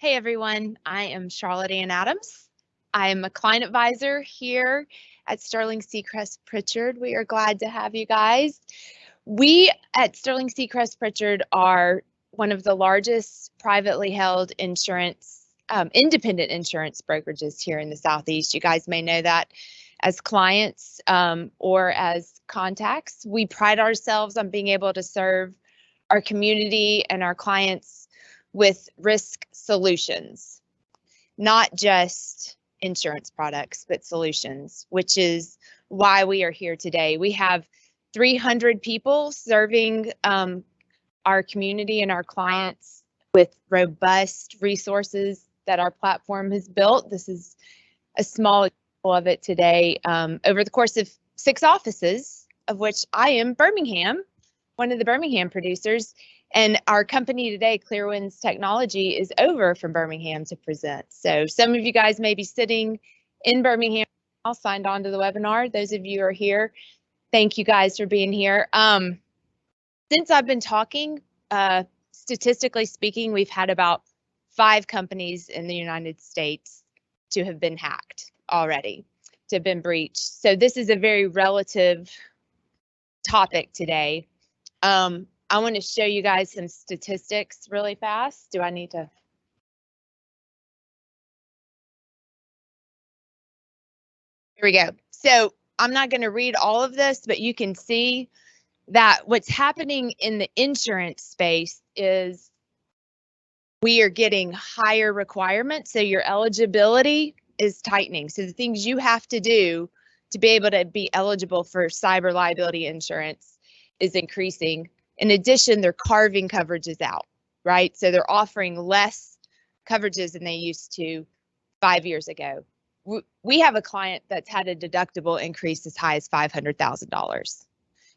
Hey everyone, I am Charlotte Ann Adams. I'm a client advisor here at Sterling Seacrest Pritchard. We are glad to have you guys. We at Sterling Seacrest Pritchard are one of the largest privately held independent insurance brokerages here in the Southeast. You guys may know that as clients or as contacts. We pride ourselves on being able to serve our community and our clients with risk solutions, not just insurance products, but solutions, which is why we are here today. We have 300 people serving our community and our clients with robust resources that our platform has built. This is a small example of it today. Over the course of 6 offices, of which I am Birmingham, one of the Birmingham producers, and our company today, ClearWinds Technology, is over from Birmingham to present. So some of you guys may be sitting in Birmingham, all signed on to the webinar. Those of you who are here, thank you guys for being here. Since I've been talking, statistically speaking, we've had about 5 companies in the United States to have been hacked already, to have been breached. So this is a very relative topic today. I want to show you guys some statistics really fast. Do I need to? Here we go. So I'm not going to read all of this, but you can see that what's happening in the insurance space is we are getting higher requirements. So your eligibility is tightening. So the things you have to do to be able to be eligible for cyber liability insurance is increasing. In addition, they're carving coverages out, right? So they're offering less coverages than they used to 5 years ago. We have a client that's had a deductible increase as high as $500,000.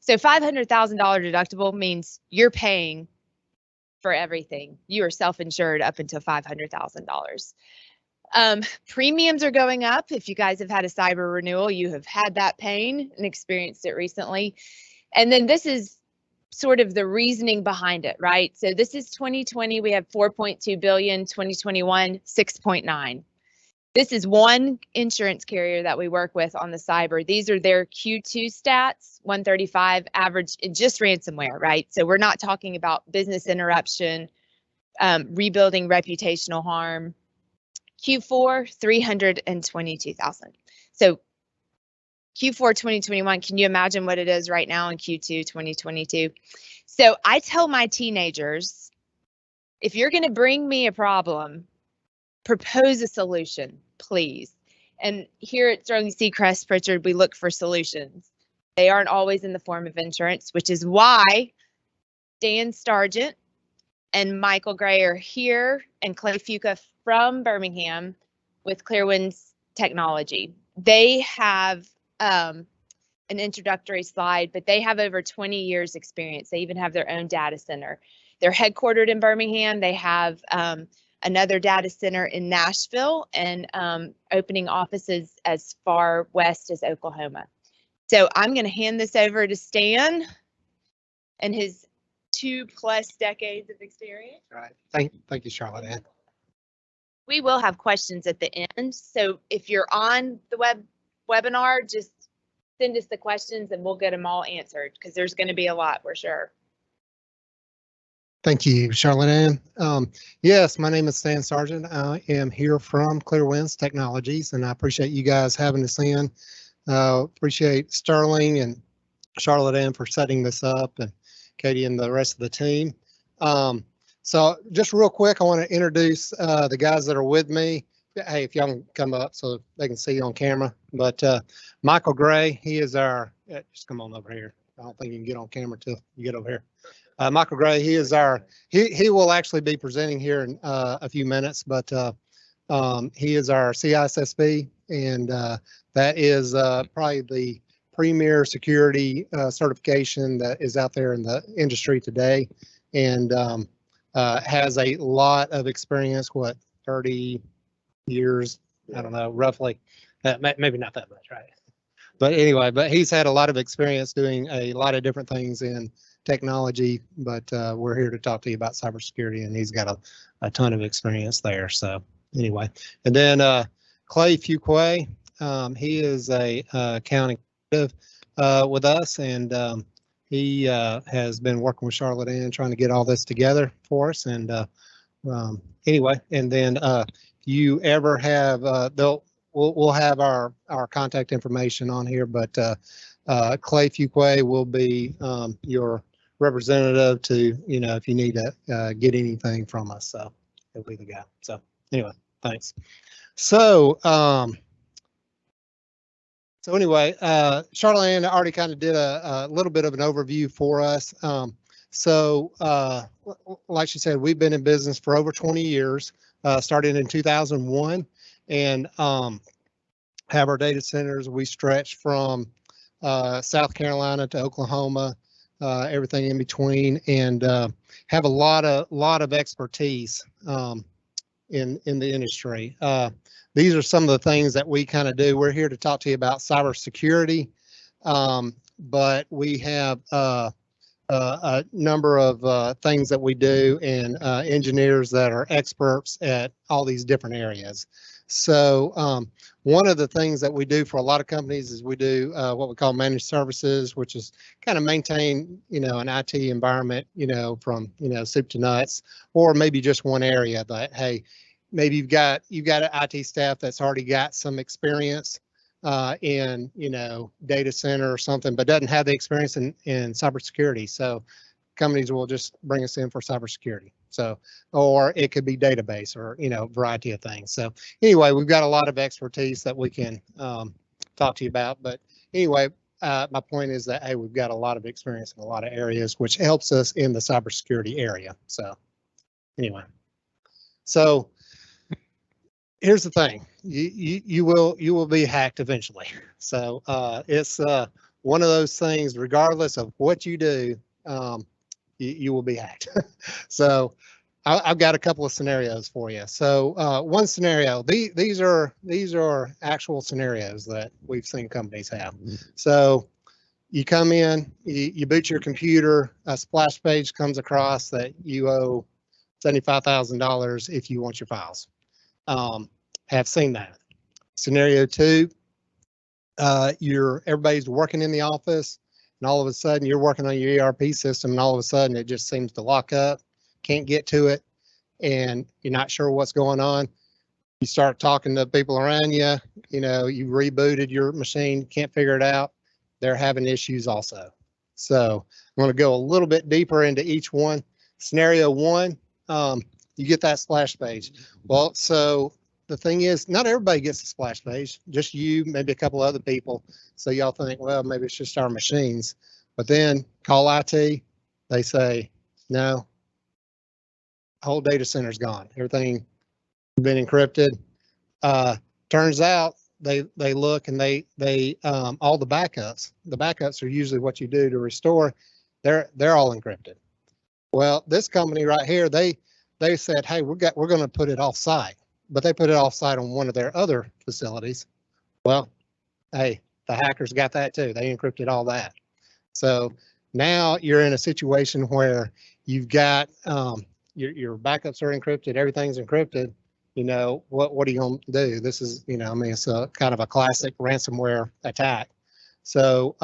So $500,000 deductible means you're paying for everything. You are self-insured up until $500,000. Premiums are going up. If you guys have had a cyber renewal, you have had that pain and experienced it recently. And then this is sort of the reasoning behind it, right? So this is 2020, we have 4.2 billion, 2021, 6.9. This is one insurance carrier that we work with on the cyber. These are their Q2 stats, 135 average in just ransomware, right? So we're not talking about business interruption, rebuilding reputational harm. Q4, 322,000. So Q4 2021, can you imagine what it is right now in Q2 2022? So I tell my teenagers, if you're going to bring me a problem, propose a solution, please. And here at Sterling Seacrest Pritchard, we look for solutions. They aren't always in the form of insurance, which is why Dan Sargent and Michael Gray are here, and Clay Fuca from Birmingham with ClearWinds Technology. They have an introductory slide, but they have over 20 years experience. They even have their own data center. They're headquartered in Birmingham. They have another data center in Nashville and opening offices as far west as Oklahoma. So I'm going to hand this over to Stan and his 2+ decades of experience. All right. Thank you, Charlotte Ann. We will have questions at the end. So if you're on the webinar, just send us the questions and we'll get them all answered because there's going to be a lot, we're sure. Thank you, Charlotte Ann. Yes, my name is Stan Sargent. I am here from ClearWinds Technologies, and I appreciate you guys having us in. Appreciate Sterling and Charlotte Ann for setting this up, and Katie and the rest of the team. So just real quick, I want to introduce the guys that are with me. Hey, if y'all can come up so they can see you on camera. But Michael Gray, he is our, just come on over here. I don't think you can get on camera till you get over here. Michael Gray, he is our, he will actually be presenting here in a few minutes, but he is our CISSP, and that is probably the premier security certification that is out there in the industry today, and has a lot of experience, 30 years, I don't know, roughly, maybe not that much, right? But anyway, but he's had a lot of experience doing a lot of different things in technology, but we're here to talk to you about cybersecurity, and he's got a ton of experience there. So anyway, and then Clay Fuquay, he is a account executive with us, and he has been working with Charlotte Ann trying to get all this together for us. And anyway, and then you ever have we'll have our contact information on here, but Clay Fuquay will be your representative to, if you need to get anything from us. So he'll be the guy. So anyway, thanks. So anyway, Charlotte Ann already kind of did a little bit of an overview for us. Like she said, we've been in business for over 20 years, started in 2001, and have our data centers. We stretch from South Carolina to Oklahoma, everything in between, and have a lot of expertise in the industry. These are some of the things that we kind of do. We're here to talk to you about cybersecurity, but we have a number of things that we do, and engineers that are experts at all these different areas. So one of the things that we do for a lot of companies is we do what we call managed services, which is kind of maintain, an IT environment, from, soup to nuts, or maybe just one area that, hey, maybe you've got an IT staff that's already got some experience in, data center or something, but doesn't have the experience in cybersecurity. So companies will just bring us in for cybersecurity. So, or it could be database or, variety of things. So anyway, we've got a lot of expertise that we can talk to you about. But anyway, my point is that, hey, we've got a lot of experience in a lot of areas, which helps us in the cybersecurity area. So anyway, so here's the thing, you will be hacked eventually. So it's one of those things, regardless of what you do, you will be hacked. So I've got a couple of scenarios for you. So one scenario, these are actual scenarios that we've seen companies have. So you come in, you boot your computer, a splash page comes across that you owe $75,000 if you want your files. Have seen that. Scenario two, everybody's working in the office, and all of a sudden you're working on your ERP system, and all of a sudden it just seems to lock up, can't get to it, and you're not sure what's going on. You start talking to people around you, you rebooted your machine, can't figure it out. They're having issues also. So I'm going to go a little bit deeper into each one. Scenario one, you get that splash page. Well, so the thing is, not everybody gets a splash page, just you, maybe a couple other people. So y'all think, well, maybe it's just our machines. But then call IT, they say, no, whole data center's gone. Everything been encrypted. Turns out they look and they all the backups are usually what you do to restore. They're all encrypted. Well, this company right here, they said, hey, we're going to put it off site. But they put it offsite on one of their other facilities. Well, hey, the hackers got that too. They encrypted all that. So now you're in a situation where you've got your backups are encrypted, everything's encrypted. What are you going to do? This is, it's a kind of a classic ransomware attack. So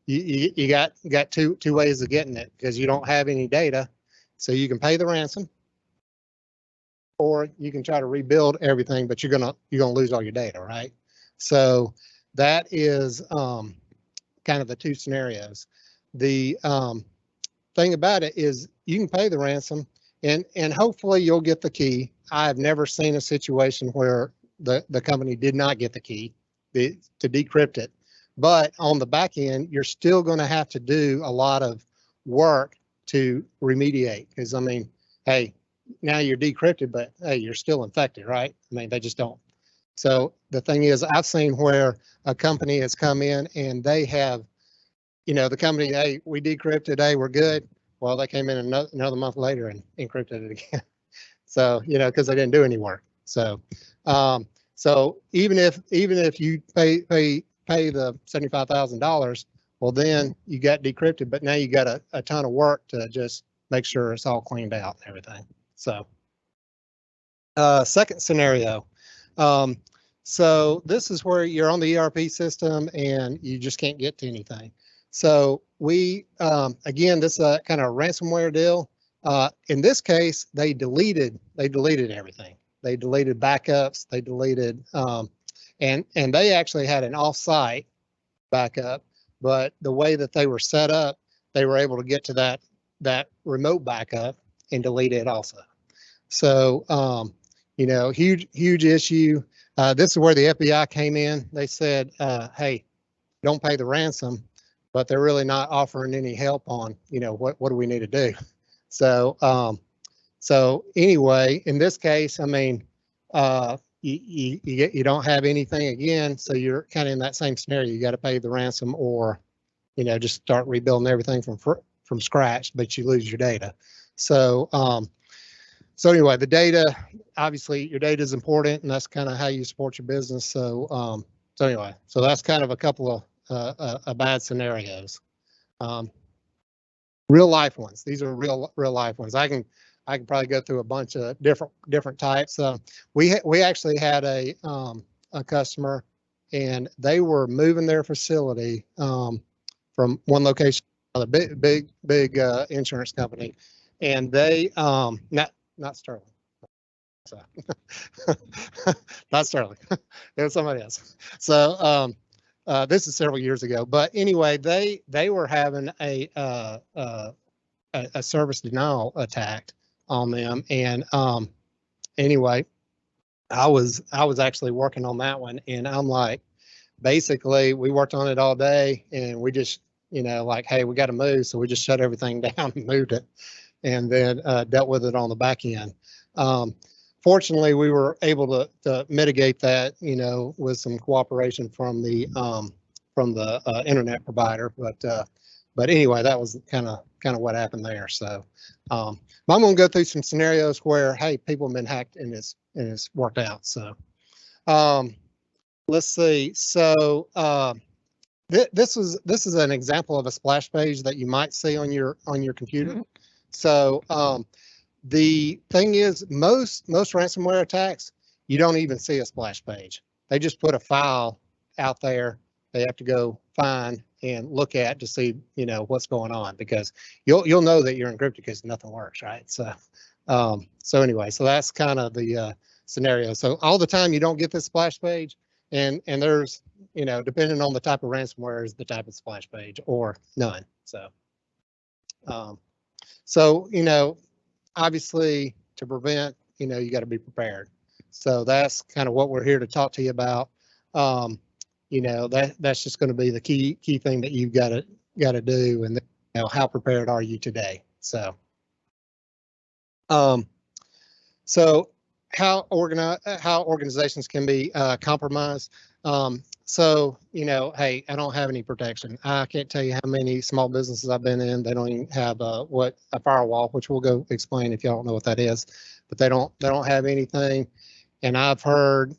you got two ways of getting it, because you don't have any data. So you can pay the ransom, or you can try to rebuild everything, but you're gonna lose all your data, right? So that is kind of the two scenarios. The thing about it is you can pay the ransom, and hopefully you'll get the key. I've never seen a situation where the company did not get the key to decrypt it. But on the back end, you're still going to have to do a lot of work to remediate, because hey, now you're decrypted, but hey, you're still infected, right? They just don't. So the thing is, I've seen where a company has come in and they have, the company, hey, we decrypted, hey, we're good. Well, they came in another month later and encrypted it again. So, because they didn't do any work. So, so even if you pay pay the $75,000, well, then you got decrypted, but now you got a ton of work to just make sure it's all cleaned out and everything. So second scenario. So this is where you're on the ERP system and you just can't get to anything. So we, again, this is a kind of ransomware deal. In this case, they deleted everything. They deleted backups. They deleted, and they actually had an off-site backup, but the way that they were set up, they were able to get to that remote backup and delete it also. So, you know, huge issue. This is where the FBI came in. They said, hey, don't pay the ransom, but they're really not offering any help on, you know, what do we need to do? So, so anyway, in this case, I mean, you don't have anything again, so you're kind of in that same scenario. You got to pay the ransom, or, you know, just start rebuilding everything from scratch, but you lose your data. So, so anyway, the data, obviously your data is important, and that's kind of how you support your business. So, so anyway, so that's kind of a couple of bad scenarios. Real life ones. These are real life ones. I can probably go through a bunch of different types. We actually had a customer, and they were moving their facility from one location to another, big insurance company, and they not Sterling. So, not Sterling. It was somebody else. So this is several years ago, but anyway, they were having a service denial attack on them, and anyway, I was actually working on that one, and I'm like, basically, we worked on it all day, and we just, you know, like, hey, we got to move, so we just shut everything down and moved it, and then dealt with it on the back end. Fortunately, we were able to mitigate that, you know, with some cooperation from the internet provider. But anyway, that was kind of what happened there. So I'm going to go through some scenarios where, hey, people have been hacked and it's worked out. So let's see. So this is an example of a splash page that you might see on your computer. So the thing is, most ransomware attacks, you don't even see a splash page. They just put a file out there. They have to go find and look at to see, you know, what's going on, because you'll know that you're encrypted because nothing works, right? So so anyway, so that's kind of the scenario. So all the time you don't get this splash page, and there's, you know, depending on the type of ransomware is the type of splash page or none. So so, you know, obviously to prevent, you know, you got to be prepared. So that's kind of what we're here to talk to you about. You know, that's just going to be the key thing that you've got to do, and, you know, how prepared are you today? So so how organizations can be compromised. So, you know, hey, I don't have any protection. I can't tell you how many small businesses I've been in. They don't even have a firewall, which we'll go explain if y'all don't know what that is. But they don't have anything. And I've heard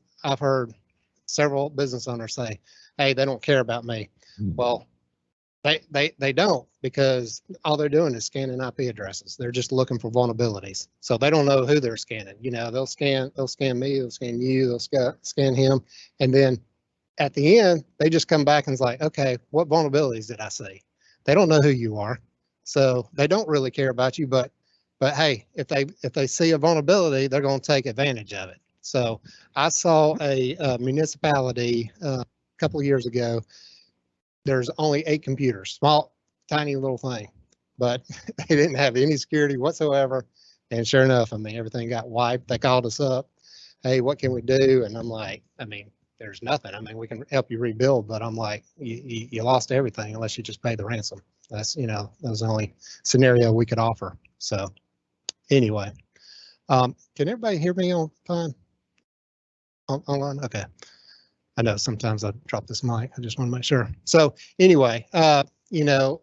several business owners say, hey, they don't care about me. Well, they don't, because all they're doing is scanning IP addresses. They're just looking for vulnerabilities. So they don't know who they're scanning. You know, they'll scan me, they'll scan you, they'll scan him, and then at the end they just come back and it's like, okay, what vulnerabilities did I see? They don't know who you are, so they don't really care about you. But hey, if they see a vulnerability, they're going to take advantage of it. So I saw a municipality a couple of years ago. There's only 8 computers, small, tiny little thing, but they didn't have any security whatsoever. And sure enough, I mean, everything got wiped. They called us up. Hey, what can we do? And I'm like, I mean, there's nothing. I mean, we can help you rebuild, but I'm like, you lost everything unless you just pay the ransom. That's, you know, that was the only scenario we could offer. So anyway, can everybody hear me on fine? Online? Okay. I know sometimes I drop this mic. I just want to make sure. So anyway, you know,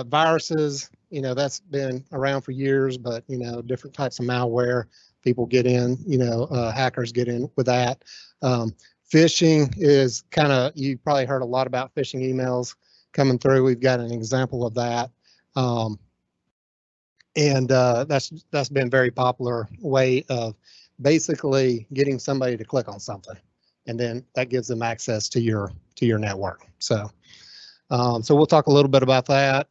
viruses, you know, that's been around for years, but, you know, different types of malware, people get in, you know, hackers get in with that. Phishing is kind of, you probably heard a lot about phishing emails coming through. We've got an example of that. That's been a very popular way of basically getting somebody to click on something, and then that gives them access to your network. So we'll talk a little bit about that.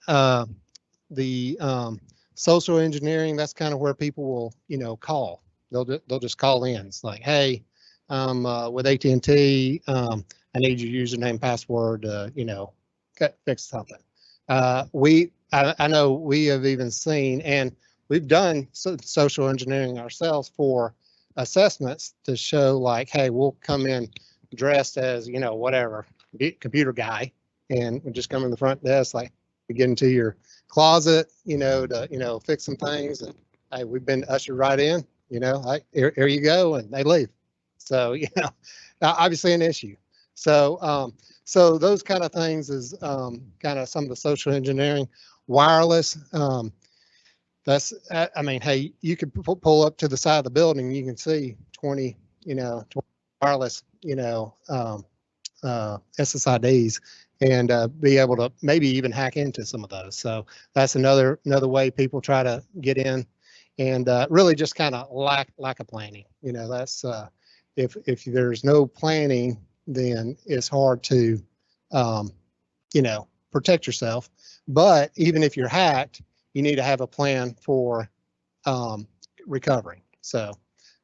Social engineering, that's kind of where people will, call. They'll just call in. It's like, hey, with AT&T, I need your username, password, fix something. I know we have even seen, and we've done social engineering ourselves for assessments to show like, hey, we'll come in dressed as, whatever, computer guy, and we just come in the front desk, like we get into your closet, to fix some things, and hey, we've been ushered right in, here you go, and they leave. So, obviously an issue. So, so those kind of things is kind of some of the social engineering. Wireless, that's, I mean, hey, you could pull up to the side of the building, you can see 20 wireless, SSIDs, and be able to maybe even hack into some of those. So that's another way people try to get in, and really just kind of lack of planning. That's if there's no planning, then it's hard to protect yourself. But even if you're hacked, you need to have a plan for recovering. So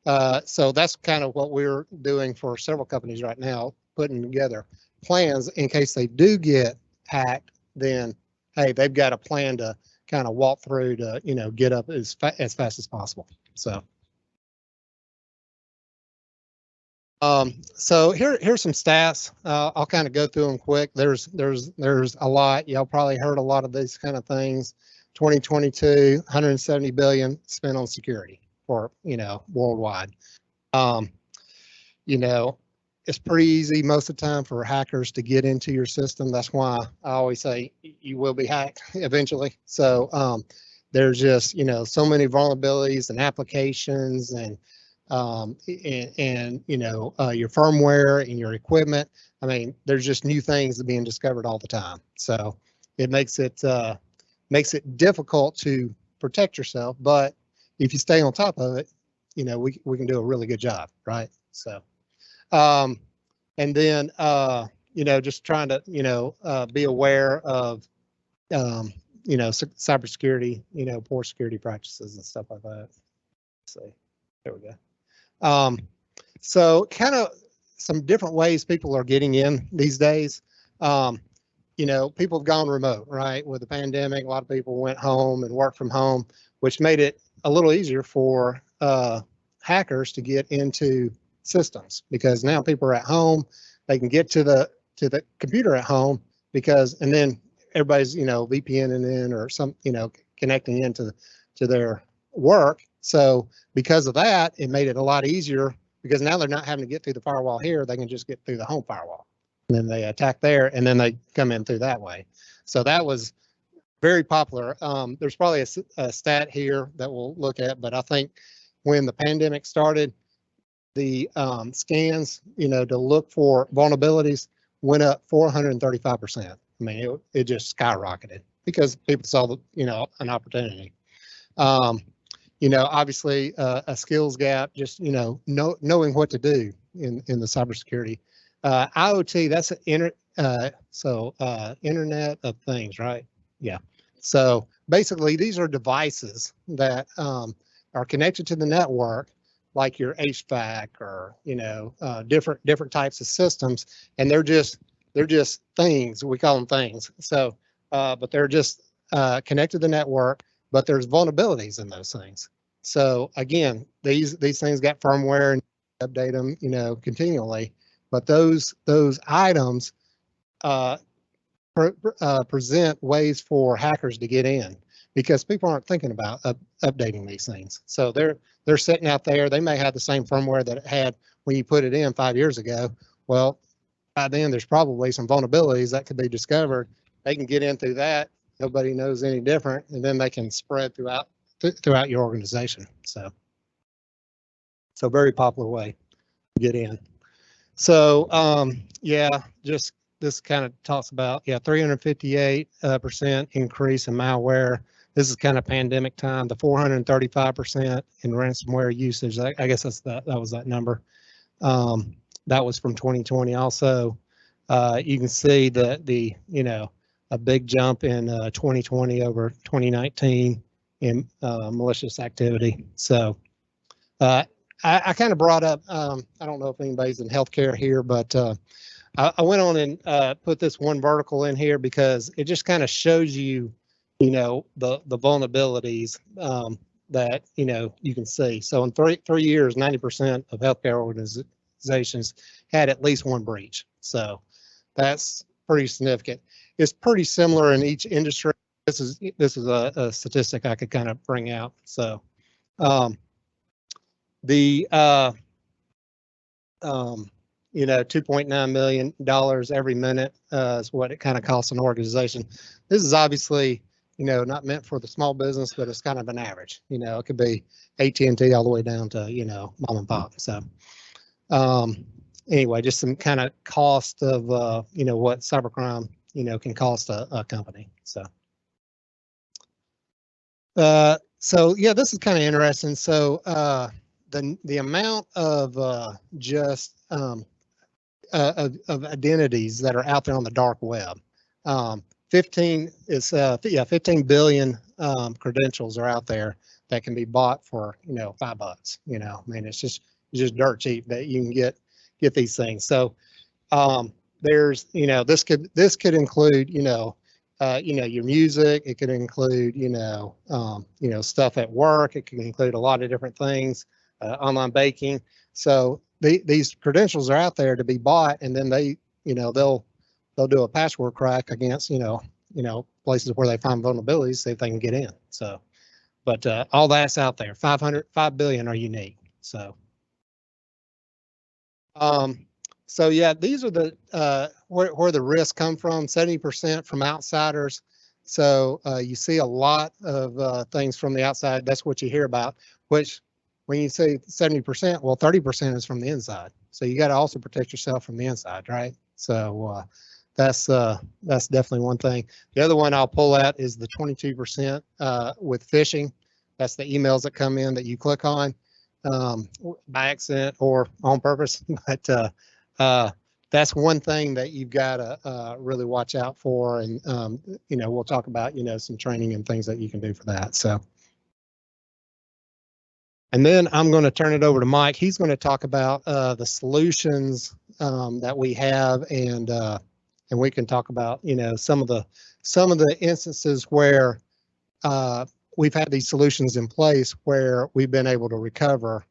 that's kind of what we're doing for several companies right now, putting together plans in case they do get hacked. Then, hey, they've got a plan to kind of walk through to get up as fast as possible. So here's some stats. I'll kind of go through them quick. There's a lot. Y'all probably heard a lot of these kind of things. 2022, 170 billion spent on security for worldwide. It's pretty easy most of the time for hackers to get into your system. That's why I always say you will be hacked eventually. So there's just so many vulnerabilities and applications and your firmware and your equipment. I mean, there's just new things being discovered all the time. So it makes it difficult to protect yourself. But if you stay on top of it, we can do a really good job, right? So, and then just trying to be aware of cybersecurity, poor security practices and stuff like that. So there we go. So kind of some different ways people are getting in these days. People have gone remote, right? With the pandemic, a lot of people went home and worked from home, which made it a little easier for hackers to get into systems, because now people are at home, they can get to the computer at home, and then everybody's VPNing in or some connecting into their work. So because of that, it made it a lot easier, because now they're not having to get through the firewall here. They can just get through the home firewall, and then they attack there, and then they come in through that way. So that was very popular. There's probably a stat here that we'll look at, but I think when the pandemic started, the scans, to look for vulnerabilities went up 435%. I mean, it just skyrocketed because people saw an opportunity. Obviously a skills gap, just, knowing what to do in the cybersecurity. IoT, that's Internet of Things, right? Yeah. So basically these are devices that are connected to the network, like your HVAC or, different types of systems. And they're just things, we call them things. So, but they're just connected to the network, but there's vulnerabilities in those things. So again, these things got firmware and update them, continually. But those items present ways for hackers to get in, because people aren't thinking about updating these things. So they're sitting out there. They may have the same firmware that it had when you put it in 5 years ago. Well, by then there's probably some vulnerabilities that could be discovered. They can get in through that. Nobody knows any different, and then they can spread throughout your organization. So very popular way to get in. So, yeah, just this kind of talks about, 358% increase in malware. This is kind of pandemic time, the 435% in ransomware usage. I guess that was that number. That was from 2020. Also, you can see that a big jump in 2020 over 2019 in malicious activity. So, I kind of brought up, I don't know if anybody's in healthcare here, but I went on and put this one vertical in here because it just kind of shows you, the vulnerabilities that, you can see. So in three years, 90% of healthcare organizations had at least one breach. So that's pretty significant. It's pretty similar in each industry. This is a statistic I could kind of bring out. So the $2.9 million every minute is what it kind of costs an organization. This is obviously, not meant for the small business, but it's kind of an average. It could be AT&T all the way down to, mom and pop. So anyway, just some kind of cost of, what cybercrime, can cost a company. So yeah, this is kind of interesting. So the amount of just of identities that are out there on the dark web. 15 billion credentials are out there that can be bought for $5. I mean, it's just dirt cheap that you can get these things. So there's this could include your music. It could include stuff at work. It can include a lot of different things. Online banking. So these credentials are out there to be bought, and then they'll do a password crack against places where they find vulnerabilities, see if they can get in. So, but all that's out there. 5 billion are unique. So, so yeah, these are the where the risks come from. 70% from outsiders. So you see a lot of things from the outside. That's what you hear about. Which, when you say 70%, well, 30% is from the inside. So you got to also protect yourself from the inside, right? So that's definitely one thing. The other one I'll pull out is the 22% with phishing. That's the emails that come in that you click on by accident or on purpose. But that's one thing that you've got to really watch out for. And we'll talk about some training and things that you can do for that. So. And then I'm going to turn it over to Mike. He's going to talk about the solutions that we have, and we can talk about some of the instances where we've had these solutions in place where we've been able to recover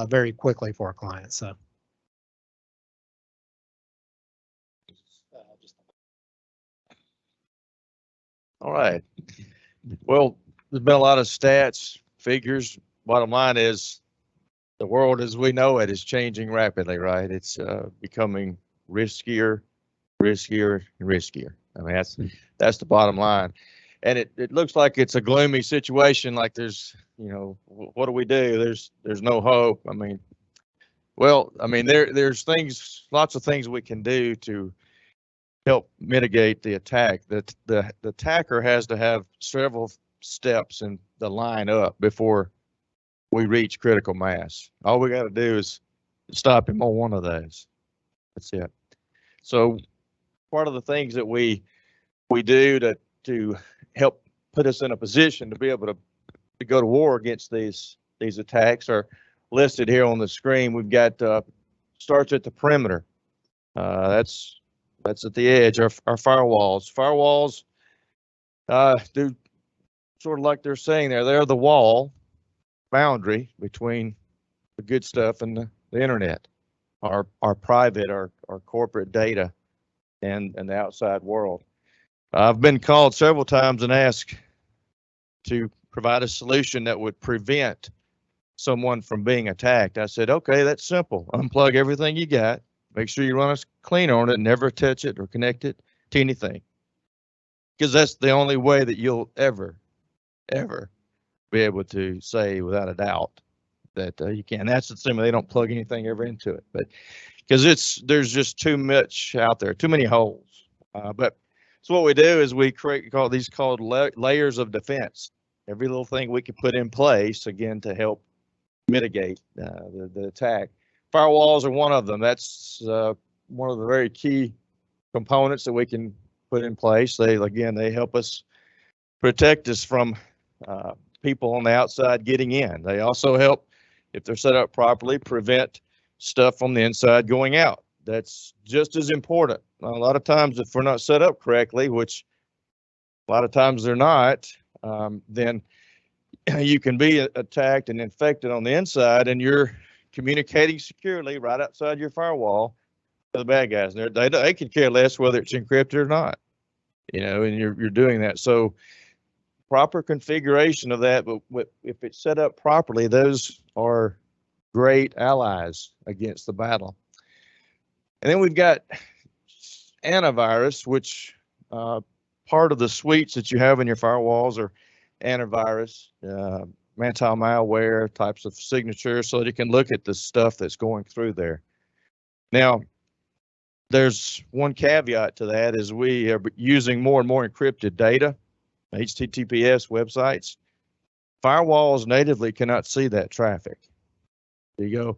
very quickly for our clients. So. All right. Well, there's been a lot of stats, figures. Bottom line is the world as we know it is changing rapidly, right? It's becoming riskier, and riskier. I mean, that's the bottom line. And it looks like it's a gloomy situation. Like there's, what do we do? There's no hope. I mean, there's lots of things we can do to help mitigate the attack. The attacker has to have several steps in the line up before we reach critical mass. All we got to do is stop him on one of those. That's it. So part of the things that we do to help put us in a position to be able to go to war against these attacks are listed here on the screen. We've got starts at the perimeter. That's at the edge. Our firewalls. Firewalls do sort of like they're saying there. They're the wall boundary between the good stuff and the internet, our private, our corporate data, and the outside world. I've been called several times and asked to provide a solution that would prevent someone from being attacked. I said, okay, that's simple. Unplug everything you got. Make sure you run a clean on it. Never touch it or connect it to anything, because that's the only way that you'll ever be able to say without a doubt that you can. That's assuming they don't plug anything ever into it. But because there's just too much out there, too many holes. But so what we do is we call these layers of defense. Every little thing we can put in place, again, to help mitigate the attack. Firewalls are one of them. That's one of the very key components that we can put in place. They help us protect us from people on the outside getting in. They also help, if they're set up properly, prevent stuff from the inside going out. That's just as important. A lot of times, if we're not set up correctly, which a lot of times they're not, then you can be attacked and infected on the inside, and you're communicating securely right outside your firewall to the bad guys. They could care less whether it's encrypted or not, and you're doing that. So proper configuration of that, but if it's set up properly, those are great allies against the battle. And then we've got antivirus, which part of the suites that you have in your firewalls are antivirus, anti-malware types of signatures, so that you can look at the stuff that's going through there. Now, there's one caveat to that, is we are using more and more encrypted data, HTTPS websites. Firewalls natively cannot see that traffic. You go,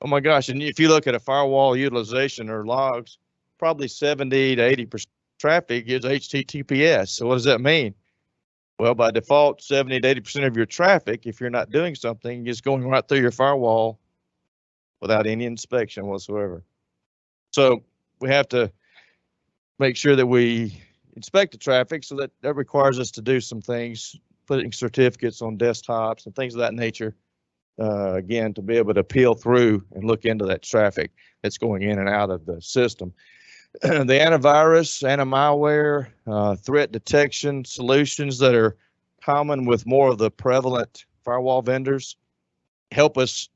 oh my gosh, and if you look at a firewall utilization or logs, probably 70 to 80% traffic is HTTPS. So what does that mean? Well, by default, 70 to 80% of your traffic, if you're not doing something, is going right through your firewall without any inspection whatsoever. So we have to make sure that we inspect the traffic, so that requires us to do some things, putting certificates on desktops and things of that nature, again, to be able to peel through and look into that traffic that's going in and out of the system. The antivirus, anti-malware, threat detection solutions that are common with more of the prevalent firewall vendors help us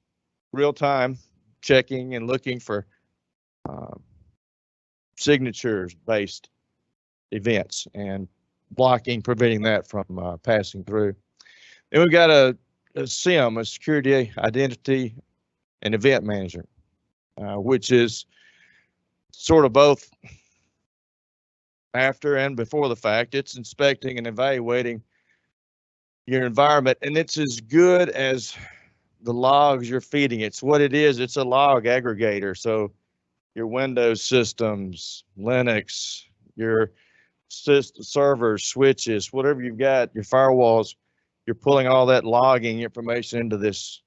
real-time checking and looking for signatures-based events and blocking, preventing that from passing through. Then we've got a SIEM, a security, identity, and event manager, which is sort of both after and before the fact. It's inspecting and evaluating your environment, and it's as good as the logs you're feeding. It's what it is. It's a log aggregator. So your Windows systems, Linux, your servers, switches, whatever you've got, your firewalls, you're pulling all that logging information into this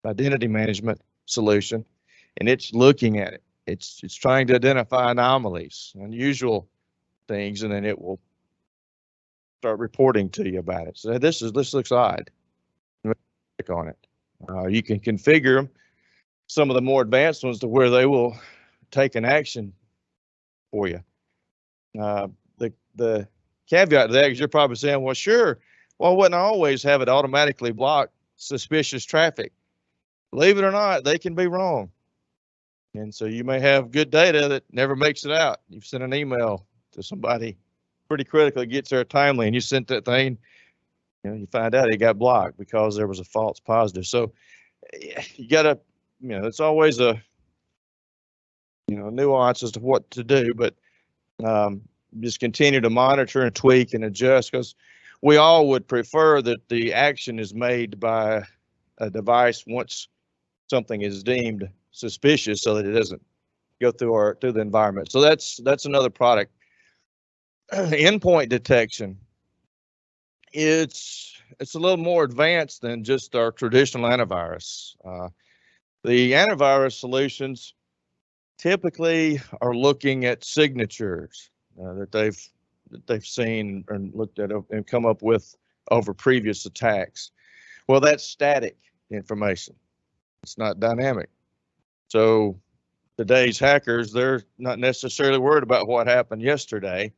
identity management solution, and it's looking at it. It's trying to identify anomalies, unusual things, and then it will start reporting to you about it. So this looks odd. Click on it. You can configure some of the more advanced ones to where they will take an action for you. The caveat to that is you're probably saying, well, sure, well, I wouldn't always have it automatically block suspicious traffic. Believe it or not, they can be wrong. And so you may have good data that never makes it out. You've sent an email to somebody pretty critical, it gets there timely, and you sent that thing, you find out it got blocked because there was a false positive. So you gotta, it's always a, nuance as to what to do, but just continue to monitor and tweak and adjust, because we all would prefer that the action is made by a device once something is deemed suspicious, so that it doesn't go through the environment. So that's another product. Endpoint detection. It's a little more advanced than just our traditional antivirus. The antivirus solutions typically are looking at signatures that they've seen and looked at and come up with over previous attacks. Well, that's static information. It's not dynamic. So today's hackers, they're not necessarily worried about what happened yesterday.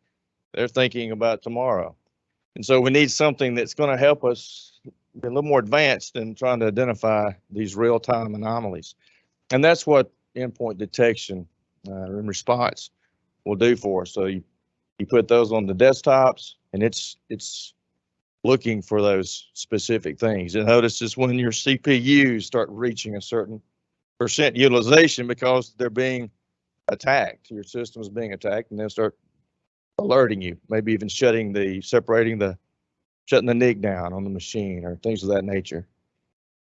They're thinking about tomorrow. And so we need something that's going to help us be a little more advanced in trying to identify these real-time anomalies. And that's what endpoint detection and response will do for us. So you put those on the desktops, and it's looking for those specific things. And notice is when your CPUs start reaching a certain utilization because they're being attacked. Your system is being attacked, and they'll start alerting you, maybe even shutting the NIC down on the machine or things of that nature.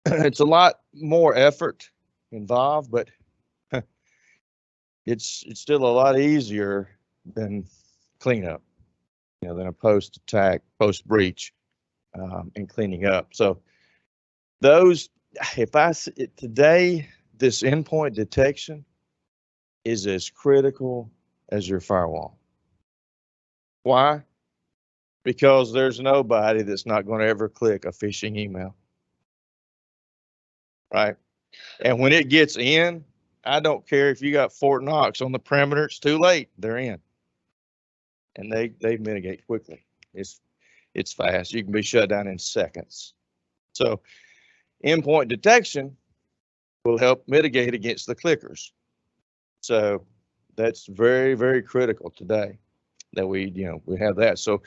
It's a lot more effort involved, but it's still a lot easier than cleanup, than a post-attack, post-breach, and cleaning up. So today, this endpoint detection is as critical as your firewall. Why? Because there's nobody that's not going to ever click a phishing email, right? And when it gets in, I don't care if you got Fort Knox on the perimeter, it's too late, they're in. And they mitigate quickly. It's fast. You can be shut down in seconds. So endpoint detection will help mitigate against the clickers. So that's very, very critical today that we have that. So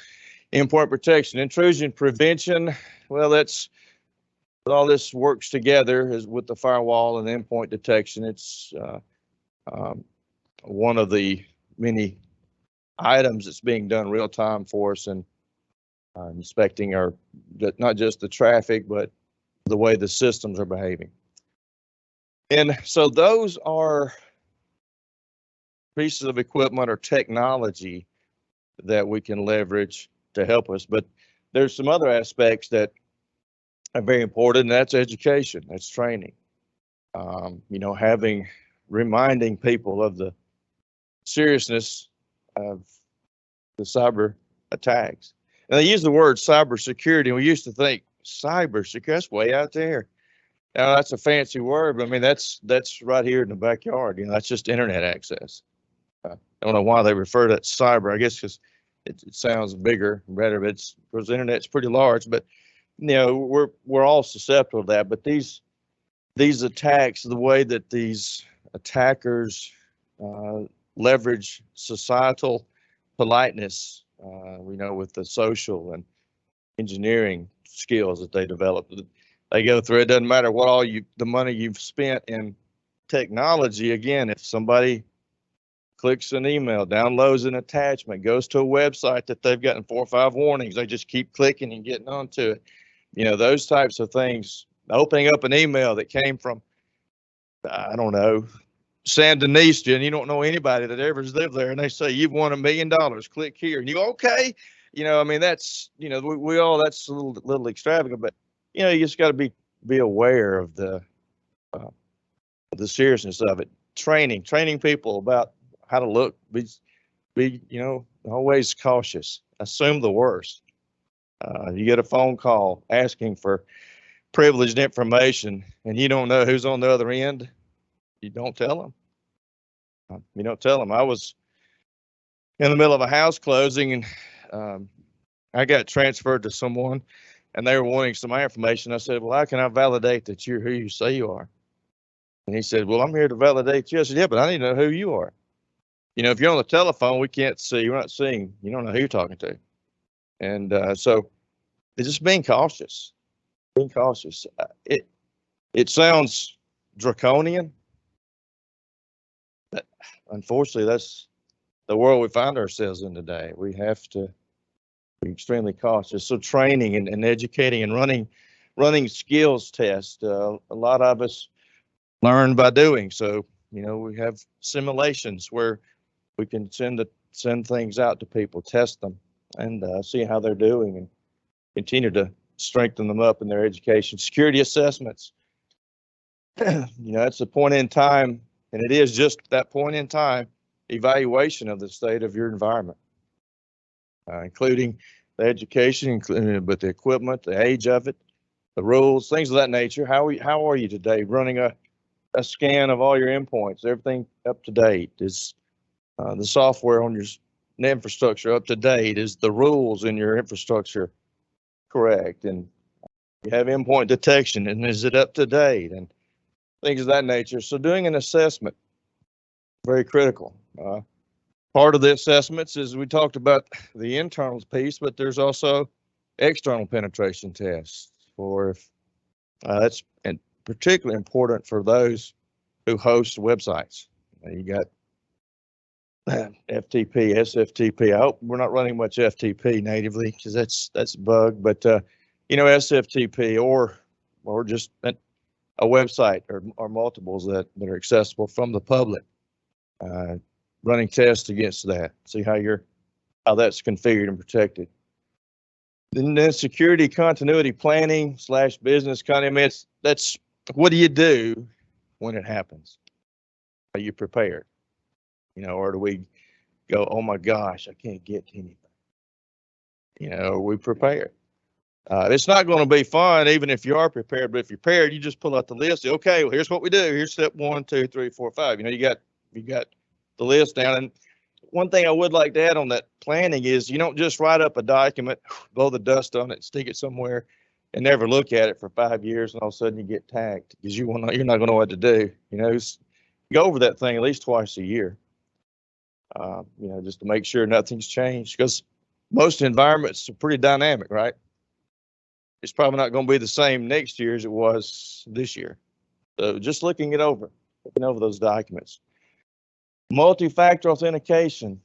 endpoint protection, intrusion prevention. Well, that's all this works together is with the firewall and endpoint detection. It's one of the many items that's being done real time for us and inspecting not just the traffic, but the way the systems are behaving. And so those are pieces of equipment or technology that we can leverage to help us. But there's some other aspects that are very important, and that's education, that's training. Reminding people of the seriousness of the cyber attacks. And they use the word cybersecurity, and we used to think cybersecurity, that's way out there. Now that's a fancy word, but I mean that's right here in the backyard. That's just internet access. I don't know why they refer to it cyber. I guess because it sounds bigger and better, but because the internet's pretty large. But we're all susceptible to that. But these attacks, the way that these attackers leverage societal politeness, with the social and engineering skills that they develop, they go through. It doesn't matter what the money you've spent in technology. Again, if somebody clicks an email, downloads an attachment, goes to a website that they've gotten 4 or 5 warnings, they just keep clicking and getting onto it. Those types of things. Opening up an email that came from, I don't know, San Denis, and you don't know anybody that ever lived there, and they say you've won $1 million. Click here, and you go, okay. That's we all, that's a little extravagant, but you just got to be aware of the seriousness of it. Training people about how to look. Be always cautious. Assume the worst. You get a phone call asking for privileged information, and you don't know who's on the other end. You don't tell them. I was in the middle of a house closing, and I got transferred to someone, and they were wanting some information. I said, well, how can I validate that you're who you say you are? And he said, well, I'm here to validate you. I said, yeah, but I need to know who you are. If you're on the telephone, we can't see. You're not seeing. You don't know who you're talking to. And so it's just being cautious. Being cautious. It sounds draconian, but unfortunately, that's the world we find ourselves in today. We have to be extremely cautious. So training and educating and running skills tests. A lot of us learn by doing. So we have simulations where we can send things out to people, test them, and see how they're doing, and continue to strengthen them up in their education. Security assessments. It's a point in time, and it is just that point in time evaluation of the state of your environment, including the education, but the equipment, the age of it, the rules, things of that nature. How are you today? Running a scan of all your endpoints, everything up to date? Is the software on your infrastructure up to date? Is the rules in your infrastructure correct? And you have endpoint detection, and is it up to date? And things of that nature. So doing an assessment, very critical. Part of the assessments is we talked about the internal piece, but there's also external penetration tests for if that's particularly important for those who hosts websites. You got FTP, SFTP. I hope we're not running much FTP natively because that's a bug. But SFTP or just a website or multiples that are accessible from the public. Running tests against that. See how that's configured and protected. And then security continuity planning / business continuity. That's what do you do when it happens? Are you prepared? Or do we go, oh my gosh, I can't get to anything? Are we prepared? It's not going to be fun, even if you are prepared. But if you're prepared, you just pull out the list. Okay, well, here's what we do. Here's step 1, 2, 3, 4, 5. You got the list down. And one thing I would like to add on that planning is you don't just write up a document, blow the dust on it, stick it somewhere, and never look at it for 5 years, and all of a sudden you get tagged because you're not going to know what to do. Go over that thing at least twice a year. Just to make sure nothing's changed, because most environments are pretty dynamic, right? It's probably not going to be the same next year as it was this year. So just looking over those documents. Multi-factor authentication,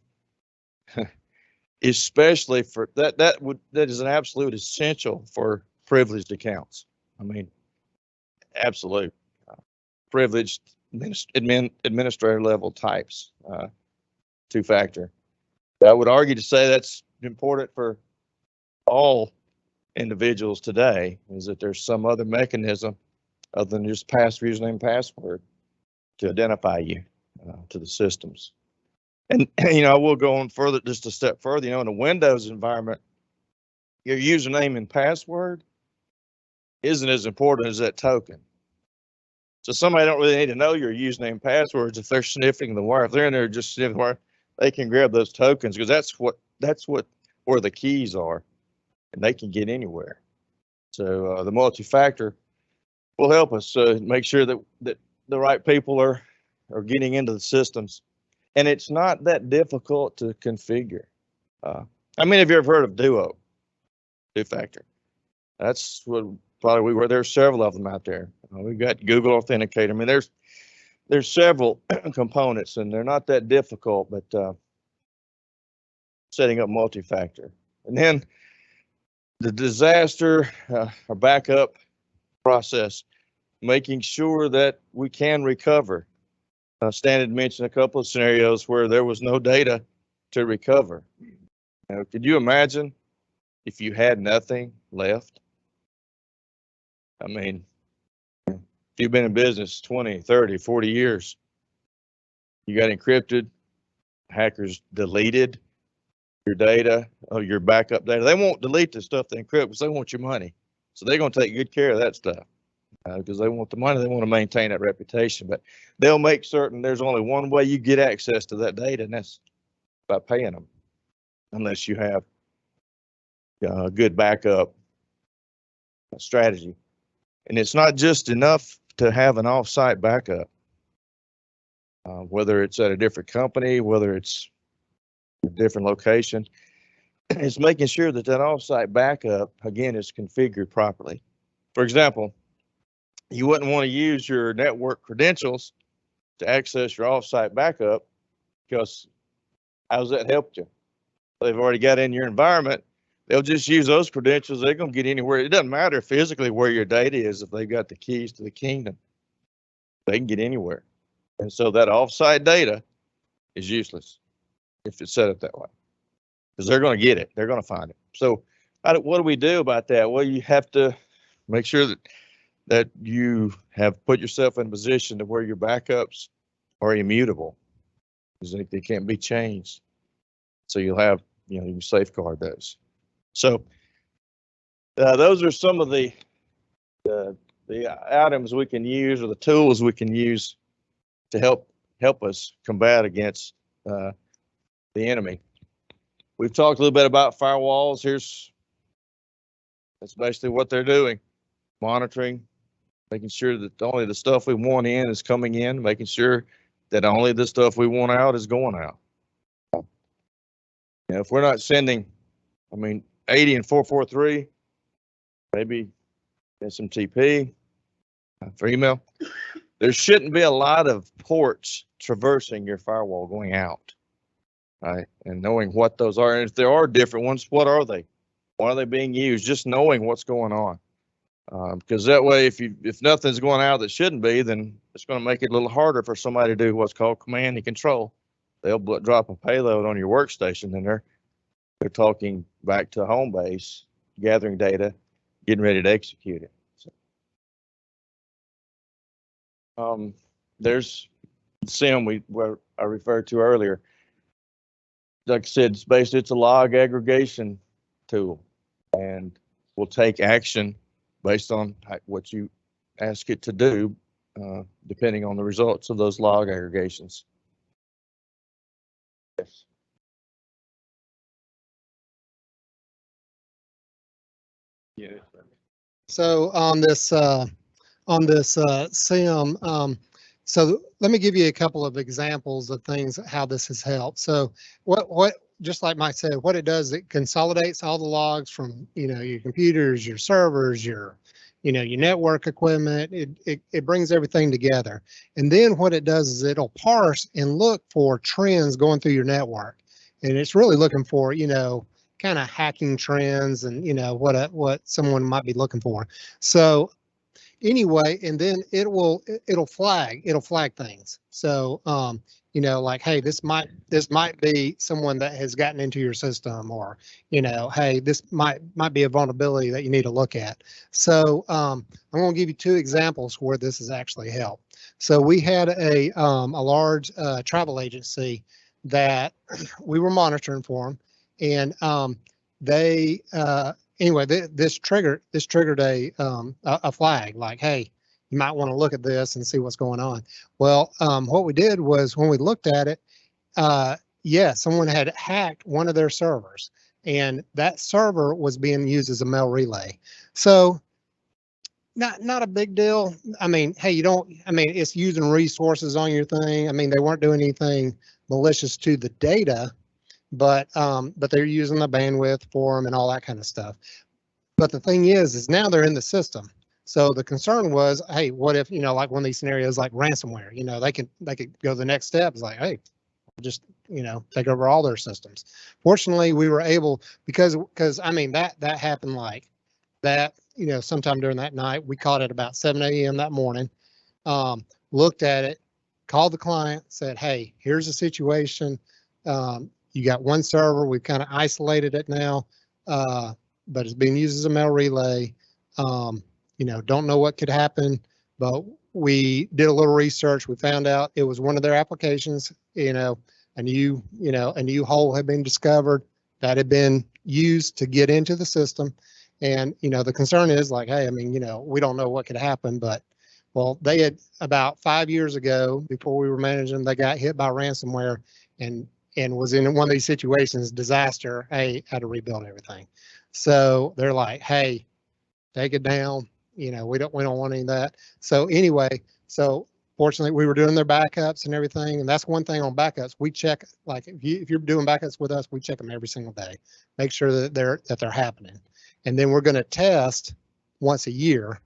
especially for that is an absolute essential for privileged accounts. I mean, absolute privileged administrator level types. 2-factor. I would argue to say that's important for all individuals today, is that there's some other mechanism other than just username and password to identify you to the systems. And I will go on further, just a step further. In a Windows environment, your username and password isn't as important as that token. So somebody don't really need to know your username and passwords if they're sniffing the wire. If they're in there just sniffing the wire, they can grab those tokens, because that's where the keys are, and they can get anywhere. So the multi-factor will help us make sure that the right people are getting into the systems, and it's not that difficult to configure. Have you ever heard of Duo? 2-factor. That's what probably we were. There's several of them out there. We've got Google Authenticator. There's several components, and they're not that difficult, but setting up multi-factor. And then the disaster or backup process, making sure that we can recover. Stan had mentioned a couple of scenarios where there was no data to recover. Could you imagine if you had nothing left? If you've been in business 20, 30, 40 years, you got encrypted, hackers deleted your data, your backup data. They won't delete the stuff they encrypt because they want your money. So they're going to take good care of that stuff because they want the money. They want to maintain that reputation, but they'll make certain there's only one way you get access to that data, and that's by paying them, unless you have a good backup strategy. And it's not just enough to have an off-site backup, whether it's at a different company, whether it's a different location. It's making sure that off-site backup, again, is configured properly. For example, you wouldn't want to use your network credentials to access your off-site backup, because how's that helped you? They've already got in your environment. They'll just use those credentials. They're going to get anywhere. It doesn't matter physically where your data is. If they've got the keys to the kingdom, they can get anywhere. And so that offsite data is useless if it's set up that way, because they're going to get it. They're going to find it. So what do we do about that? Well, you have to make sure that you have put yourself in a position to where your backups are immutable, because they can't be changed. So you'll have, you can safeguard those. So those are some of the items we can use, or the tools we can use to help us combat against the enemy. We've talked a little bit about firewalls. That's basically what they're doing: monitoring, making sure that only the stuff we want in is coming in, making sure that only the stuff we want out is going out. If we're not sending, 80 and 443, maybe SMTP for email, there shouldn't be a lot of ports traversing your firewall going out, right? And knowing what those are, and if there are different ones, what are they? Why are they being used? Just knowing what's going on, because that way, if nothing's going out that shouldn't be, then it's going to make it a little harder for somebody to do what's called command and control. They'll drop a payload on your workstation, and they're talking back to home base, gathering data, getting ready to execute it. So, there's SIM where I referred to earlier. Like I said, it's a log aggregation tool, and will take action based on what you ask it to do, depending on the results of those log aggregations. Yes. Yeah. So on this SIM, so let me give you a couple of examples of things how this has helped. So what just like Mike said, what it does, it consolidates all the logs from your computers, your servers, your your network equipment. It brings everything together, and then what it does is it'll parse and look for trends going through your network, and it's really looking for kind of hacking trends and what someone might be looking for. So anyway, and then it'll flag things. So like, hey, this might be someone that has gotten into your system, or hey, this might be a vulnerability that you need to look at. So I'm going to give you two examples where this has actually helped. So we had a large travel agency that we were monitoring for them, and they anyway, this triggered a flag, like, hey, you might want to look at this and see what's going on. Well, what we did was when we looked at it, yeah, someone had hacked one of their servers, and that server was being used as a mail relay. So not a big deal. I mean, hey, it's using resources on your thing. I mean, they weren't doing anything malicious to the data, but they're using the bandwidth for them and all that kind of stuff. But the thing is now they're in the system. So the concern was, hey, what if, like one of these scenarios like ransomware, they could go the next step. It's like, hey, just, take over all their systems. Fortunately, we were able, because I mean, that happened like that, sometime during that night. We caught it about 7 a.m. that morning, looked at it, called the client, said, hey, here's the situation. You got one server, we've kind of isolated it now, but it's being used as a mail relay. Don't know what could happen, but we did a little research. We found out it was one of their applications. A new hole had been discovered that had been used to get into the system. And the concern is like, hey, I mean, we don't know what could happen, but well, they had about 5 years ago, before we were managing, they got hit by ransomware and was in one of these situations, disaster. Hey, had to rebuild everything. So they're like, hey, take it down. We don't want any of that. So anyway, so fortunately we were doing their backups and everything. And that's one thing on backups. We check, like if you're doing backups with us, we check them every single day, make sure that they're happening. And then we're going to test once a year,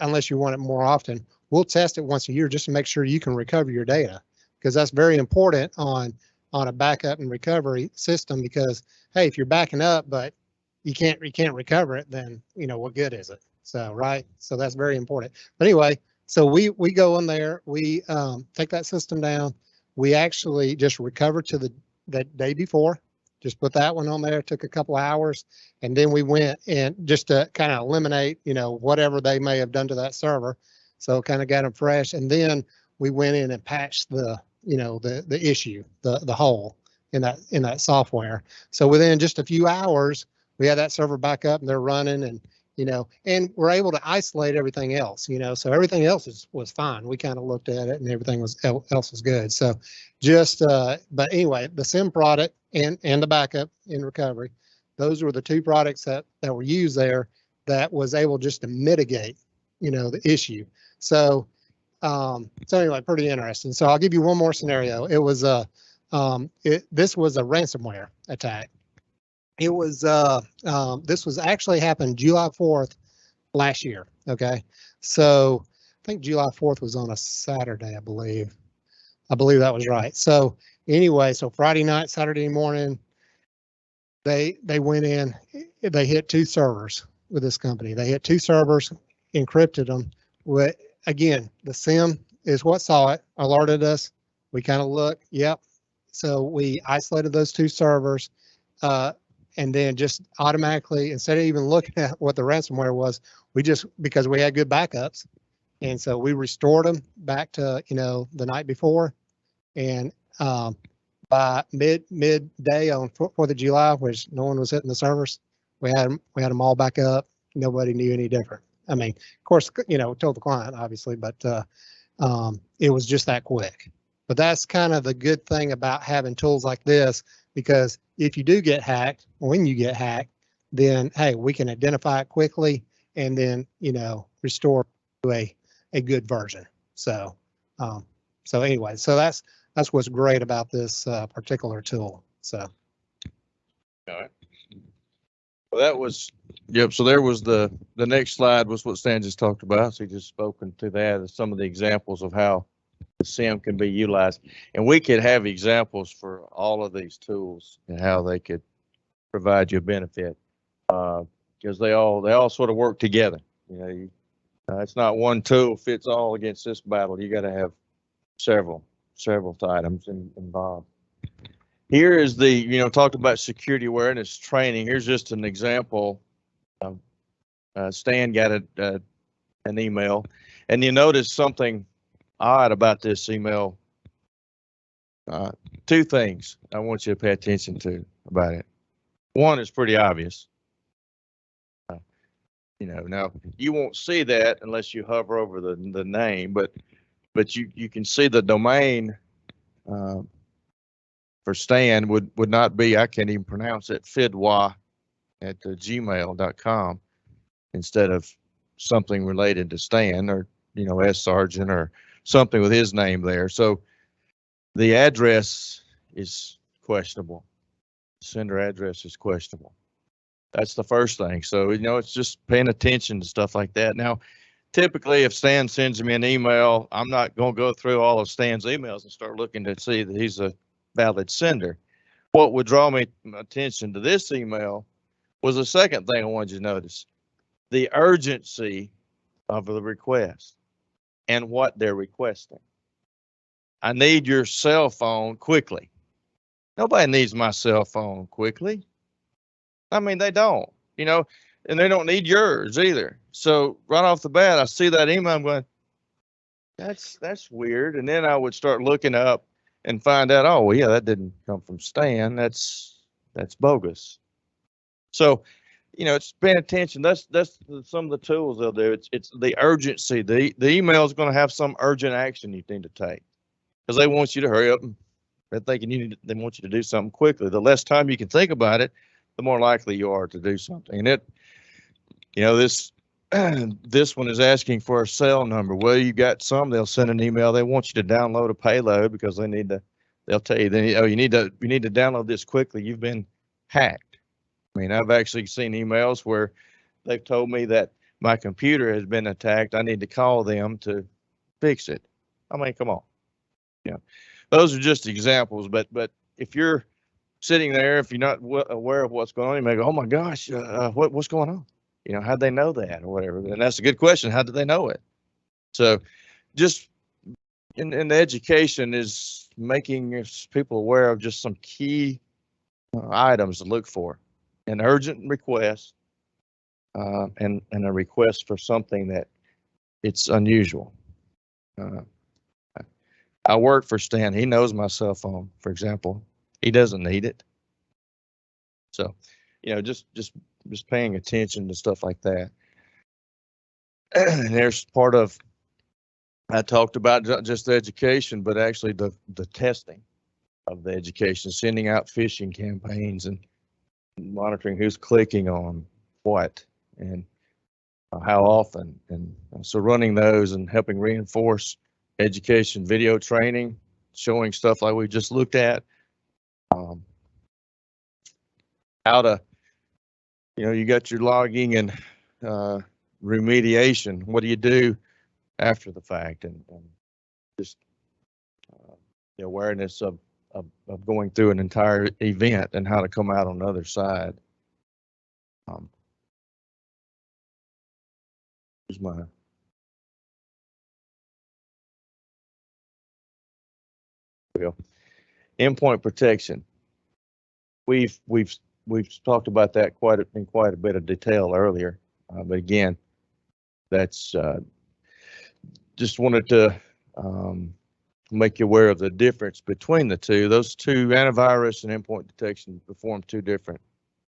unless you want it more often. We'll test it once a year just to make sure you can recover your data, because that's very important on a backup and recovery system. Because hey, if you're backing up but you can't recover it, then what good is it? So right, so that's very important. But anyway, so we go in there, we take that system down. We actually just recover to the day before, just put that one on there. It took a couple hours, and then we went and just to kind of eliminate whatever they may have done to that server. So kind of got them fresh, and then we went in and patched the the issue, the hole in that software. So within just a few hours, we had that server back up and they're running, and and we're able to isolate everything else. So everything else was fine. We kind of looked at it and everything else was good. So just but anyway, the SIM product and the backup in recovery, those were the two products that were used there that was able just to mitigate the issue. So anyway, pretty interesting. So I'll give you one more scenario. It was this was a ransomware attack. It was this was actually happened July 4th last year. Okay, so think July 4th was on a Saturday, I believe. I believe that was right. So anyway, so Friday night, Saturday morning, they went in, they hit 2 servers with this company. They hit 2 servers, encrypted them. With, again, the SIM is what saw it, alerted us. We kind of looked, yep. So we isolated those 2 servers, and then just automatically, instead of even looking at what the ransomware was, we just, because we had good backups, and so we restored them back to, you know, the night before. And by midday on 4th of July, which no one was hitting the servers, we had them all back up. Nobody knew any different. I mean, of course, you know, told the client obviously, but it was just that quick. But that's kind of the good thing about having tools like this, because if you do get hacked, when you get hacked, then hey, we can identify it quickly and then, you know, restore to a good version. So so anyway, so that's what's great about this particular tool. So. All right. Well, that was, yep. So there was the next slide was what Stan just talked about. So he just spoken to that as some of the examples of how the SIM can be utilized. And we could have examples for all of these tools and how they could provide you a benefit, because they all sort of work together. You know, it's not one tool fits all against this battle. You got to have several items involved. Here is the, you know, talked about security awareness training. Here's just an example. Stan got an email, and you notice something odd about this email. 2 things I want you to pay attention to about it. One is pretty obvious. You know, now you won't see that unless you hover over the name, but you can see the domain for Stan would not be, I can't even pronounce it, fidwa@gmail.com instead of something related to Stan, or, you know, S Sargent or something with his name there. So the address is questionable. Sender address is questionable. That's the first thing. So, you know, it's just paying attention to stuff like that. Now, typically, if Stan sends me an email, I'm not going to go through all of Stan's emails and start looking to see that he's a valid sender. What would draw me attention to this email was the second thing I wanted you to notice: the urgency of the request and what they're requesting. I need your cell phone quickly. Nobody needs my cell phone quickly. I mean, they don't, you know, and they don't need yours either. So right off the bat, I see that email, I'm going, that's weird. And then I would start looking up and find out, oh, well, yeah, that didn't come from Stan. That's bogus. So, you know, it's paying attention. That's some of the tools they'll do. It's the urgency. The email is going to have some urgent action you need to take, because they want you to hurry up, and they're thinking they want you to do something quickly. The less time you can think about it, the more likely you are to do something. And it, you know, this one is asking for a cell number. Well, you got some, they'll send an email. They want you to download a payload because they need to, they'll tell you, you need to download this quickly. You've been hacked. I mean, I've actually seen emails where they've told me that my computer has been attacked. I need to call them to fix it. I mean, come on. Yeah. Those are just examples, but if you're sitting there, if you're not aware of what's going on, you may go, oh my gosh, what's going on? You know, how'd they know that or whatever? And that's a good question. How did they know it? So just in the education is making people aware of just some key items to look for: an urgent request and a request for something that it's unusual. I work for Stan. He knows my cell phone, for example. He doesn't need it. So, you know, just paying attention to stuff like that. And there's part of, I talked about just the education, but actually the testing of the education, sending out phishing campaigns and monitoring who's clicking on what and how often. And so running those and helping reinforce education video training, showing stuff like we just looked at, how to, you know, you got your logging and remediation. What do you do after the fact, and just the awareness of going through an entire event and how to come out on the other side. Here's my endpoint protection. We've talked about that in quite a bit of detail earlier, but again, that's just wanted to make you aware of the difference between the two. Those two, antivirus and endpoint detection, perform two different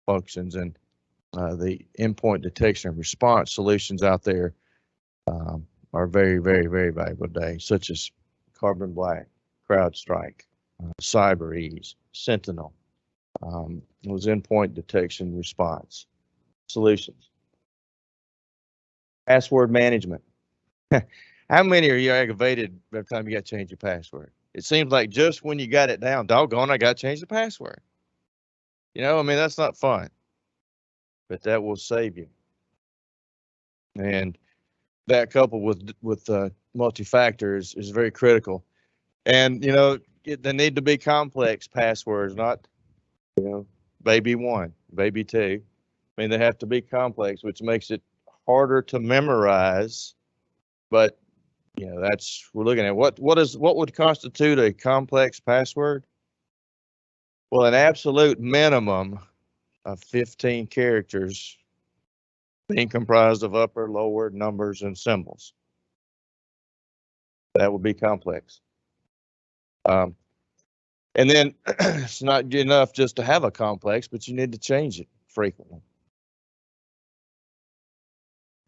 functions, and the endpoint detection and response solutions out there are very, very, very valuable today, such as Carbon Black, CrowdStrike, CyberEase, Sentinel, those endpoint detection response solutions. Password management. How many are you aggravated every time you got to change your password? It seems like just when you got it down, doggone, I got to change the password. You know, I mean, that's not fun, but that will save you. And that coupled with multi-factor is very critical. And, you know, they need to be complex passwords, not, you know, baby one, baby two. I mean, they have to be complex, which makes it harder to memorize, but you know, we're looking at what would constitute a complex password? Well, an absolute minimum of 15 characters being comprised of upper, lower numbers and symbols. That would be complex. And then it's not enough just to have a complex, but you need to change it frequently.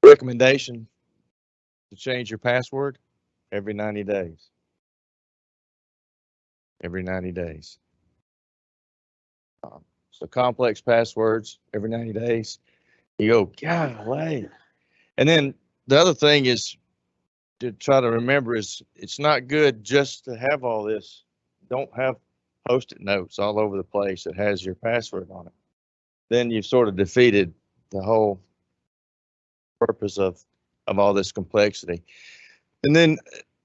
Recommendation to change your password every 90 days. Every 90 days. So complex passwords every 90 days. You go, golly. And then the other thing is to try to remember is it's not good just to have all this. Don't have Post-it notes all over the place that has your password on it. Then you've sort of defeated the whole purpose of all this complexity. And then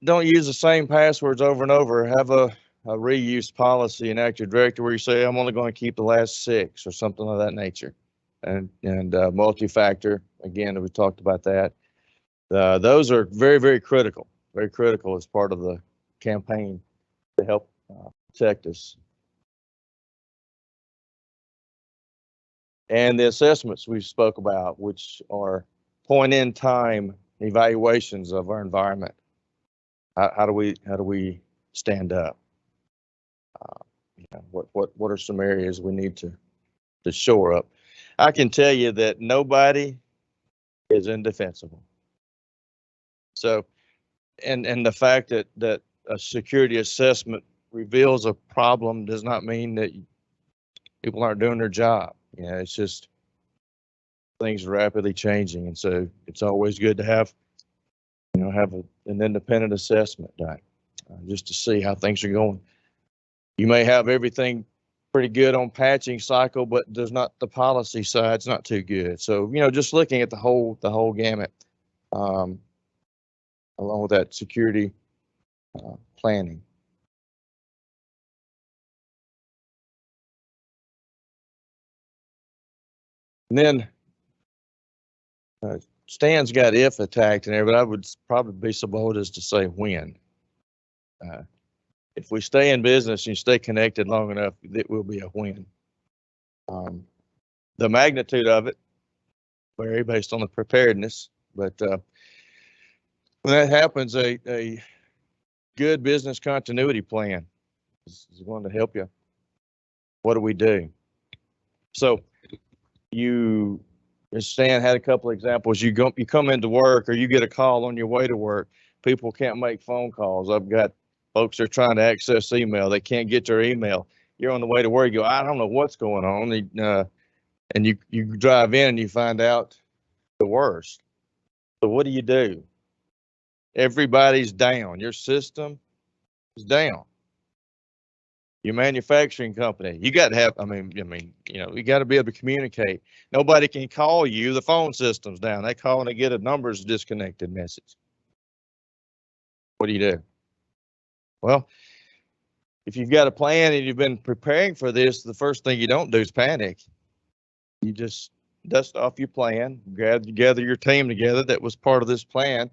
don't use the same passwords over and over. Have a reuse policy in Active Directory where you say, I'm only going to keep the last 6 or something of that nature. And multi-factor, again, we talked about that. Those are very, very critical as part of the campaign to help protect us. And the assessments we spoke about, which are point in time evaluations of our environment. How do we stand up? You know, what are some areas we need to shore up? I can tell you that nobody is indefensible. So, and the fact that a security assessment reveals a problem does not mean that people aren't doing their job. You know, it's just things are rapidly changing, and so it's always good to have, you know, an independent assessment done just to see how things are going. You may have everything pretty good on patching cycle, but there's not the policy side's not too good. So, you know, just looking at the whole gamut, along with that security planning. And then Stan's got if attacked in there, but I would probably be so bold as to say when. If we stay in business and you stay connected long enough, it will be a win. The magnitude of it vary based on the preparedness, but when that happens, a good business continuity plan is going to help you. What do we do? So as Stan had a couple of examples, you come into work or you get a call on your way to work. People can't make phone calls. I've got folks that are trying to access email. They can't get their email. You're on the way to work. You go, I don't know what's going on. And you drive in and you find out the worst. So what do? Everybody's down. Your system is down. Your manufacturing company, you got to have, I mean, you know, you got to be able to communicate. Nobody can call you. The phone system's down. They call and they get a numbers disconnected message. what do you do? Well, if you've got a plan and you've been preparing for this, the first thing you don't do is panic. You just dust off your plan, gather your team together that was part of this plan,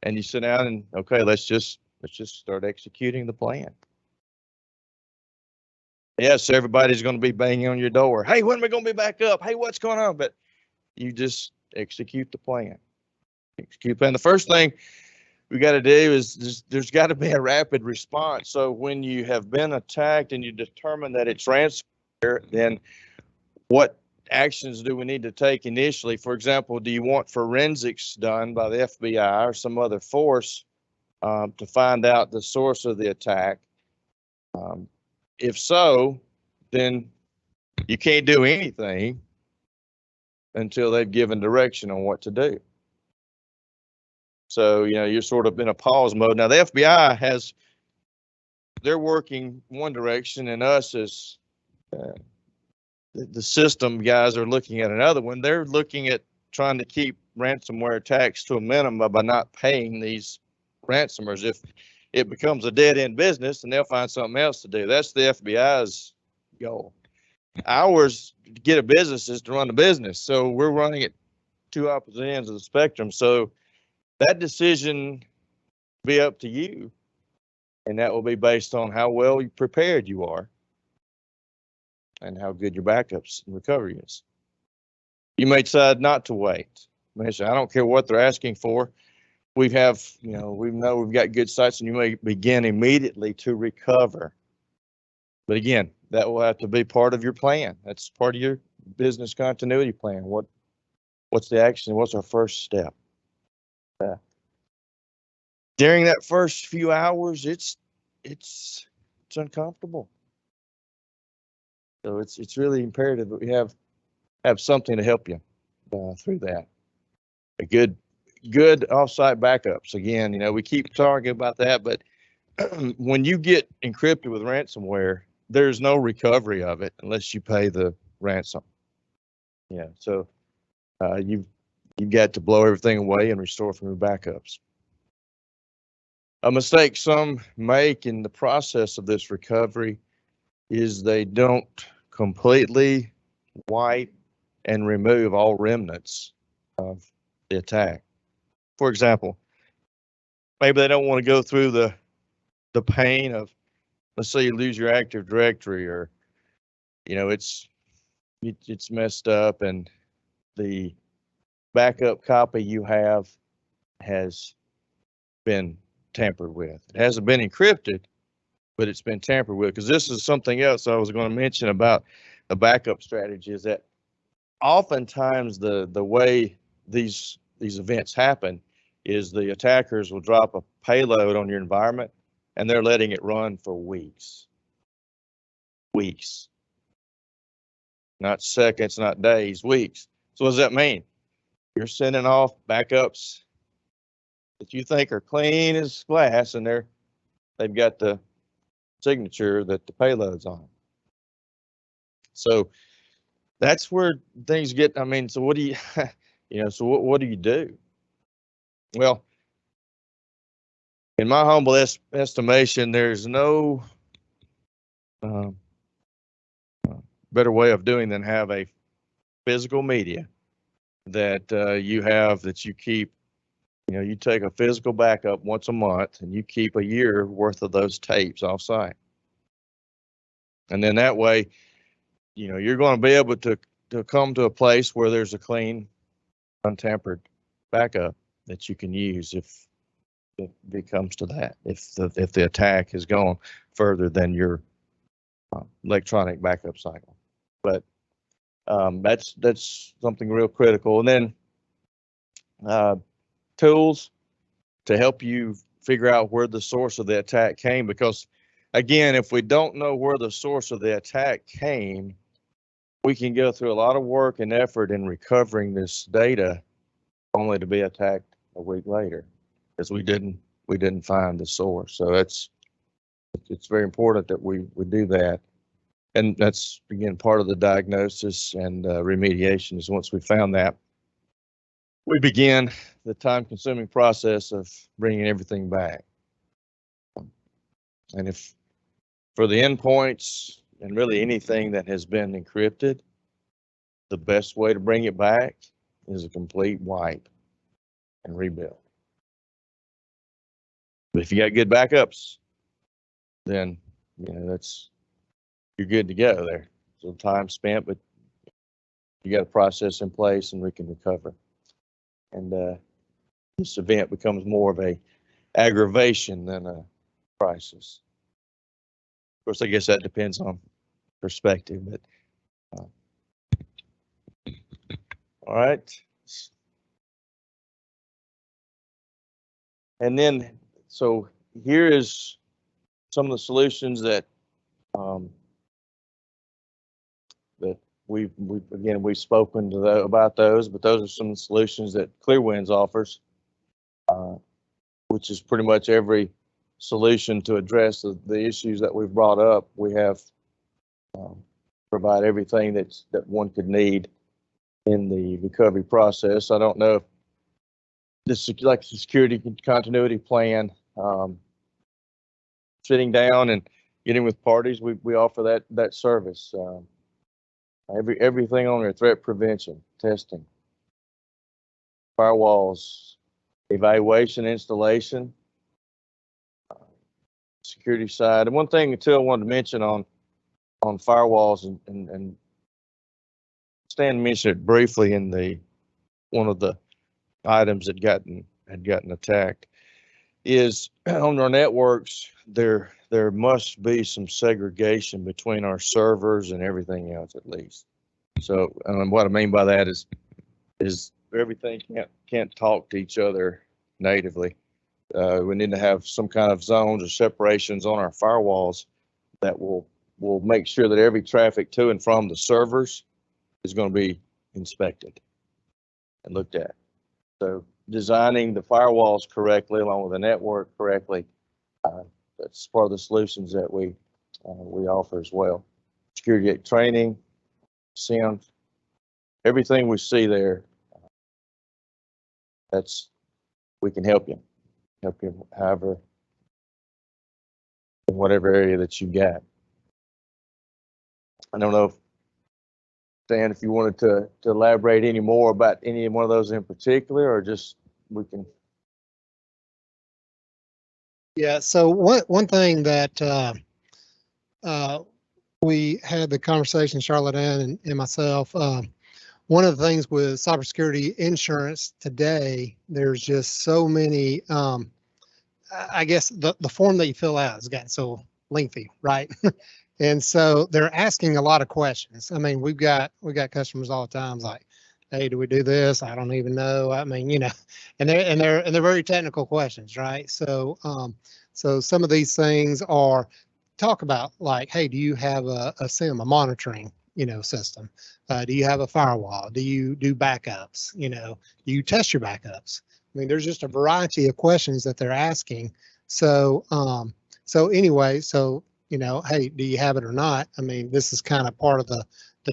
and you sit down and, okay, let's just start executing the plan. Yes, everybody's going to be banging on your door. Hey, when are we going to be back up? Hey, what's going on? But you just execute the plan. Execute plan. The first thing we got to do is there's got to be a rapid response. So when you have been attacked and you determine that it's ransomware, then what actions do we need to take initially? For example, do you want forensics done by the FBI or some other force to find out the source of the attack? If so, then you can't do anything until they've given direction on what to do. So, you're sort of in a pause mode. Now, the FBI they're working one direction, and us as the system guys are looking at another one. They're looking at trying to keep ransomware attacks to a minimum by not paying these ransomers. If it becomes a dead-end business, then they'll find something else to do. That's the FBI's goal. Ours, to get a business, is to run the business. So we're running at two opposite ends of the spectrum. So that decision will be up to you, and that will be based on how well prepared you are and how good your backups and recovery is. You may decide not to wait. I don't care what they're asking for. We know we've got good sites, and you may begin immediately to recover. But again, that will have to be part of your plan. That's part of your business continuity plan. What's the action? What's our first step? During that first few hours, it's uncomfortable. So it's really imperative that we have something to help you through that. A good offsite backups. Again, we keep talking about that, but when you get encrypted with ransomware, there's no recovery of it unless you pay the ransom. Yeah, so you've got to blow everything away and restore from your backups. A mistake some make in the process of this recovery is they don't completely wipe and remove all remnants of the attack. For example, maybe they don't want to go through the pain of, let's say you lose your Active Directory, or it's messed up and the backup copy you have has been tampered with. It hasn't been encrypted, but it's been tampered with. Because this is something else I was going to mention about the backup strategy, is that oftentimes the way these events happen is the attackers will drop a payload on your environment, and they're letting it run for weeks. Weeks. Not seconds, not days, weeks. So what does that mean? You're sending off backups that you think are clean as glass, and they've got the signature that the payload's on. So that's where things get, so what do you, so what do you do? Well, in my humble estimation, there's no better way of doing than have a physical media that you keep. You take a physical backup once a month, and you keep a year worth of those tapes off-site. And then that way, you're going to be able to come to a place where there's a clean, untampered backup that you can use if it comes to that, if the attack has gone further than your electronic backup cycle. But that's something real critical. And then tools to help you figure out where the source of the attack came, because again, if we don't know where the source of the attack came, we can go through a lot of work and effort in recovering this data only to be attacked a week later because we didn't find the source. So it's very important that we do that. And that's, again, part of the diagnosis and remediation is once we found that, we begin the time-consuming process of bringing everything back. And if for the endpoints and really anything that has been encrypted, the best way to bring it back is a complete wipe and rebuild. But if you got good backups, then you're good to go there. So time spent, but you got a process in place and we can recover. And this event becomes more of a aggravation than a crisis. Of course, I guess that depends on perspective, but all right. And then, so here is some of the solutions that that we've spoken to about those, but those are some of the solutions that ClearWinds offers, which is pretty much every solution to address the issues that we've brought up. We have provide everything that one could need in the recovery process. I don't know if this is like the security continuity plan, sitting down and getting with parties. We offer that service. Everything on there: threat prevention, testing, firewalls, evaluation, installation, security side. And one thing too I wanted to mention on firewalls, and Stan mentioned it briefly in one of the items that had gotten attacked, is on our networks there must be some segregation between our servers and everything else, at least. So what I mean by that is everything can't talk to each other natively. We need to have some kind of zones or separations on our firewalls that will make sure that every traffic to and from the servers is going to be inspected and looked at. So designing the firewalls correctly along with the network correctly, that's part of the solutions that we offer as well. Security training, SIMs, everything we see there, we can help you however, in whatever area that you got. I don't know if, Dan, if you wanted to elaborate any more about any one of those in particular, or just we can. Yeah, so one thing that we had the conversation, Charlotte Ann and myself, one of the things with cybersecurity insurance today, there's just so many, I guess the form that you fill out has gotten so lengthy, right? And so they're asking a lot of questions. I mean, we got customers all the time like, hey, do we do this? I don't even know. I mean, and they're very technical questions, right? So so some of these things are talk about like, hey, do you have a SIM, a monitoring, system? Do you have a firewall? Do you do backups? Do you test your backups? I mean, there's just a variety of questions that they're asking. So anyway, hey, do you have it or not? I mean, this is kind of part of the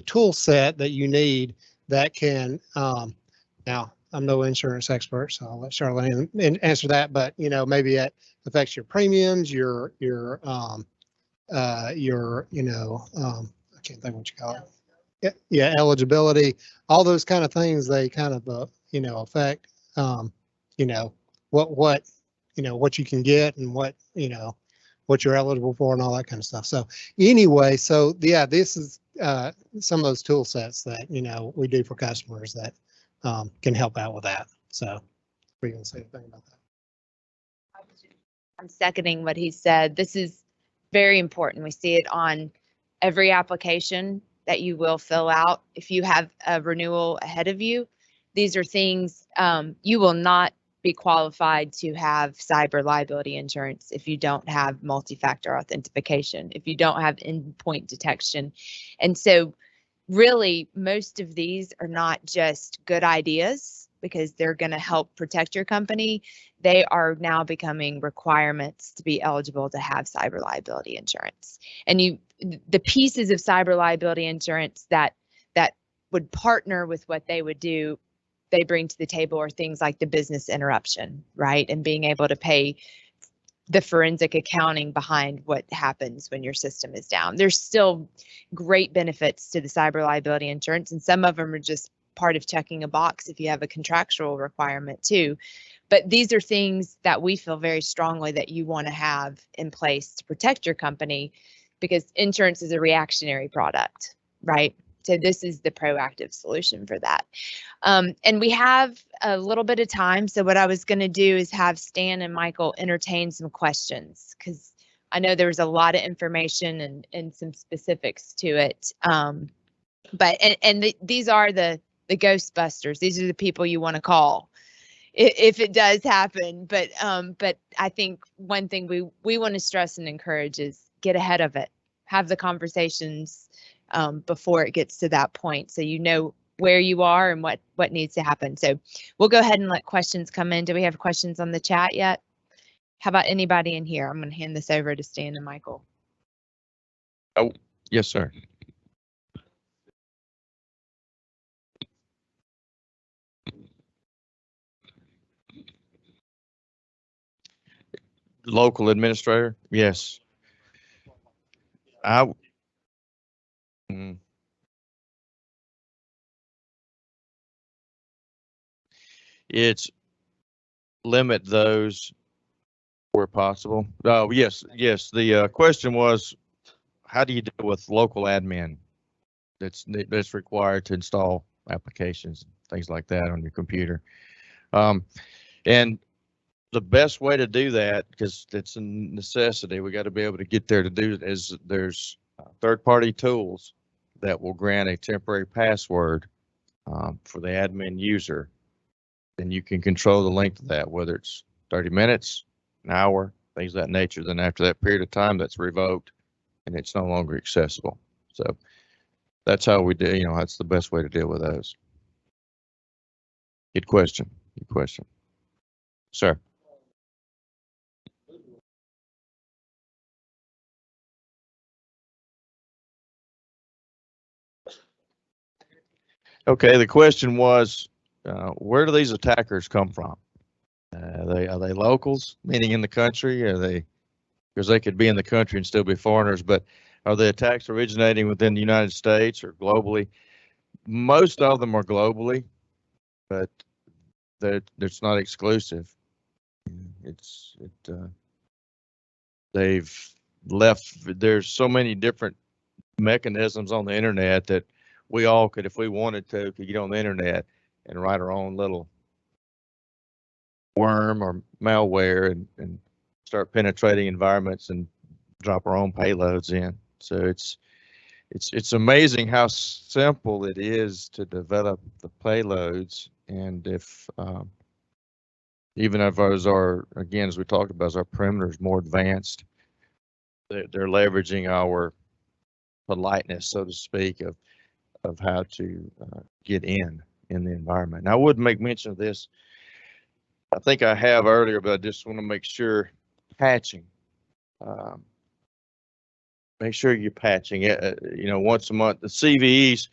tool set that you need that can, now I'm no insurance expert, so I'll let Charlotte answer that, but maybe it affects your premiums, your I can't think what you call it. Yeah, eligibility, all those kind of things, they kind of, affect, what you can get and what you're eligible for and all that kind of stuff. So anyway, so yeah, this is some of those tool sets that, we do for customers that can help out with that. So what are you going to say anything about that? I'm seconding what he said. This is very important. We see it on every application that you will fill out. If you have a renewal ahead of you, these are things you will not be qualified to have cyber liability insurance if you don't have multi-factor authentication, if you don't have endpoint detection. And so really, most of these are not just good ideas because they're going to help protect your company. They are now becoming requirements to be eligible to have cyber liability insurance. And the pieces of cyber liability insurance that would partner with what they would do, they bring to the table are things like the business interruption, right? And being able to pay the forensic accounting behind what happens when your system is down. There's still great benefits to the cyber liability insurance, and some of them are just part of checking a box if you have a contractual requirement too. But these are things that we feel very strongly that you want to have in place to protect your company, because insurance is a reactionary product, right? So this is the proactive solution for that. And we have a little bit of time. So what I was going to do is have Stan and Michael entertain some questions, because I know there was a lot of information and some specifics to it. These are the Ghostbusters. These are the people you want to call if it does happen. But I think one thing we want to stress and encourage is get ahead of it. Have the conversations before it gets to that point, so you know where you are and what needs to happen. So we'll go ahead and let questions come in. Do we have questions on the chat yet? How about anybody in here? I'm going to hand this over to Stan and Michael. Oh, yes, sir. Local administrator, yes. It's limit those where possible. Oh, yes. The question was, how do you deal with local admin that's required to install applications, things like that on your computer? And the best way to do that, because it's a necessity, we got to be able to get there to do it, is there's third-party tools that will grant a temporary password for the admin user. Then you can control the length of that, whether it's 30 minutes, an hour, things of that nature. Then after that period of time, that's revoked and it's no longer accessible. So that's how we do, that's the best way to deal with those. Good question. Good question. Sir. Okay, the question was, where do these attackers come from? Are they locals, meaning in the country? Are they, because they could be in the country and still be foreigners, but are the attacks originating within the United States or globally? Most of them are globally, but it's not exclusive. They've left. There's so many different mechanisms on the internet that we all could, if we wanted to, could get on the internet and write our own little worm or malware and start penetrating environments and drop our own payloads in. So it's amazing how simple it is to develop the payloads. And if even if ours are, again, as we talked about, as our perimeters more advanced, they're leveraging our politeness, so to speak, of how to get in the environment. Now, I would make mention of this. I think I have earlier, but I just want to make sure patching. Make sure you're patching it, once a month. The CVEs,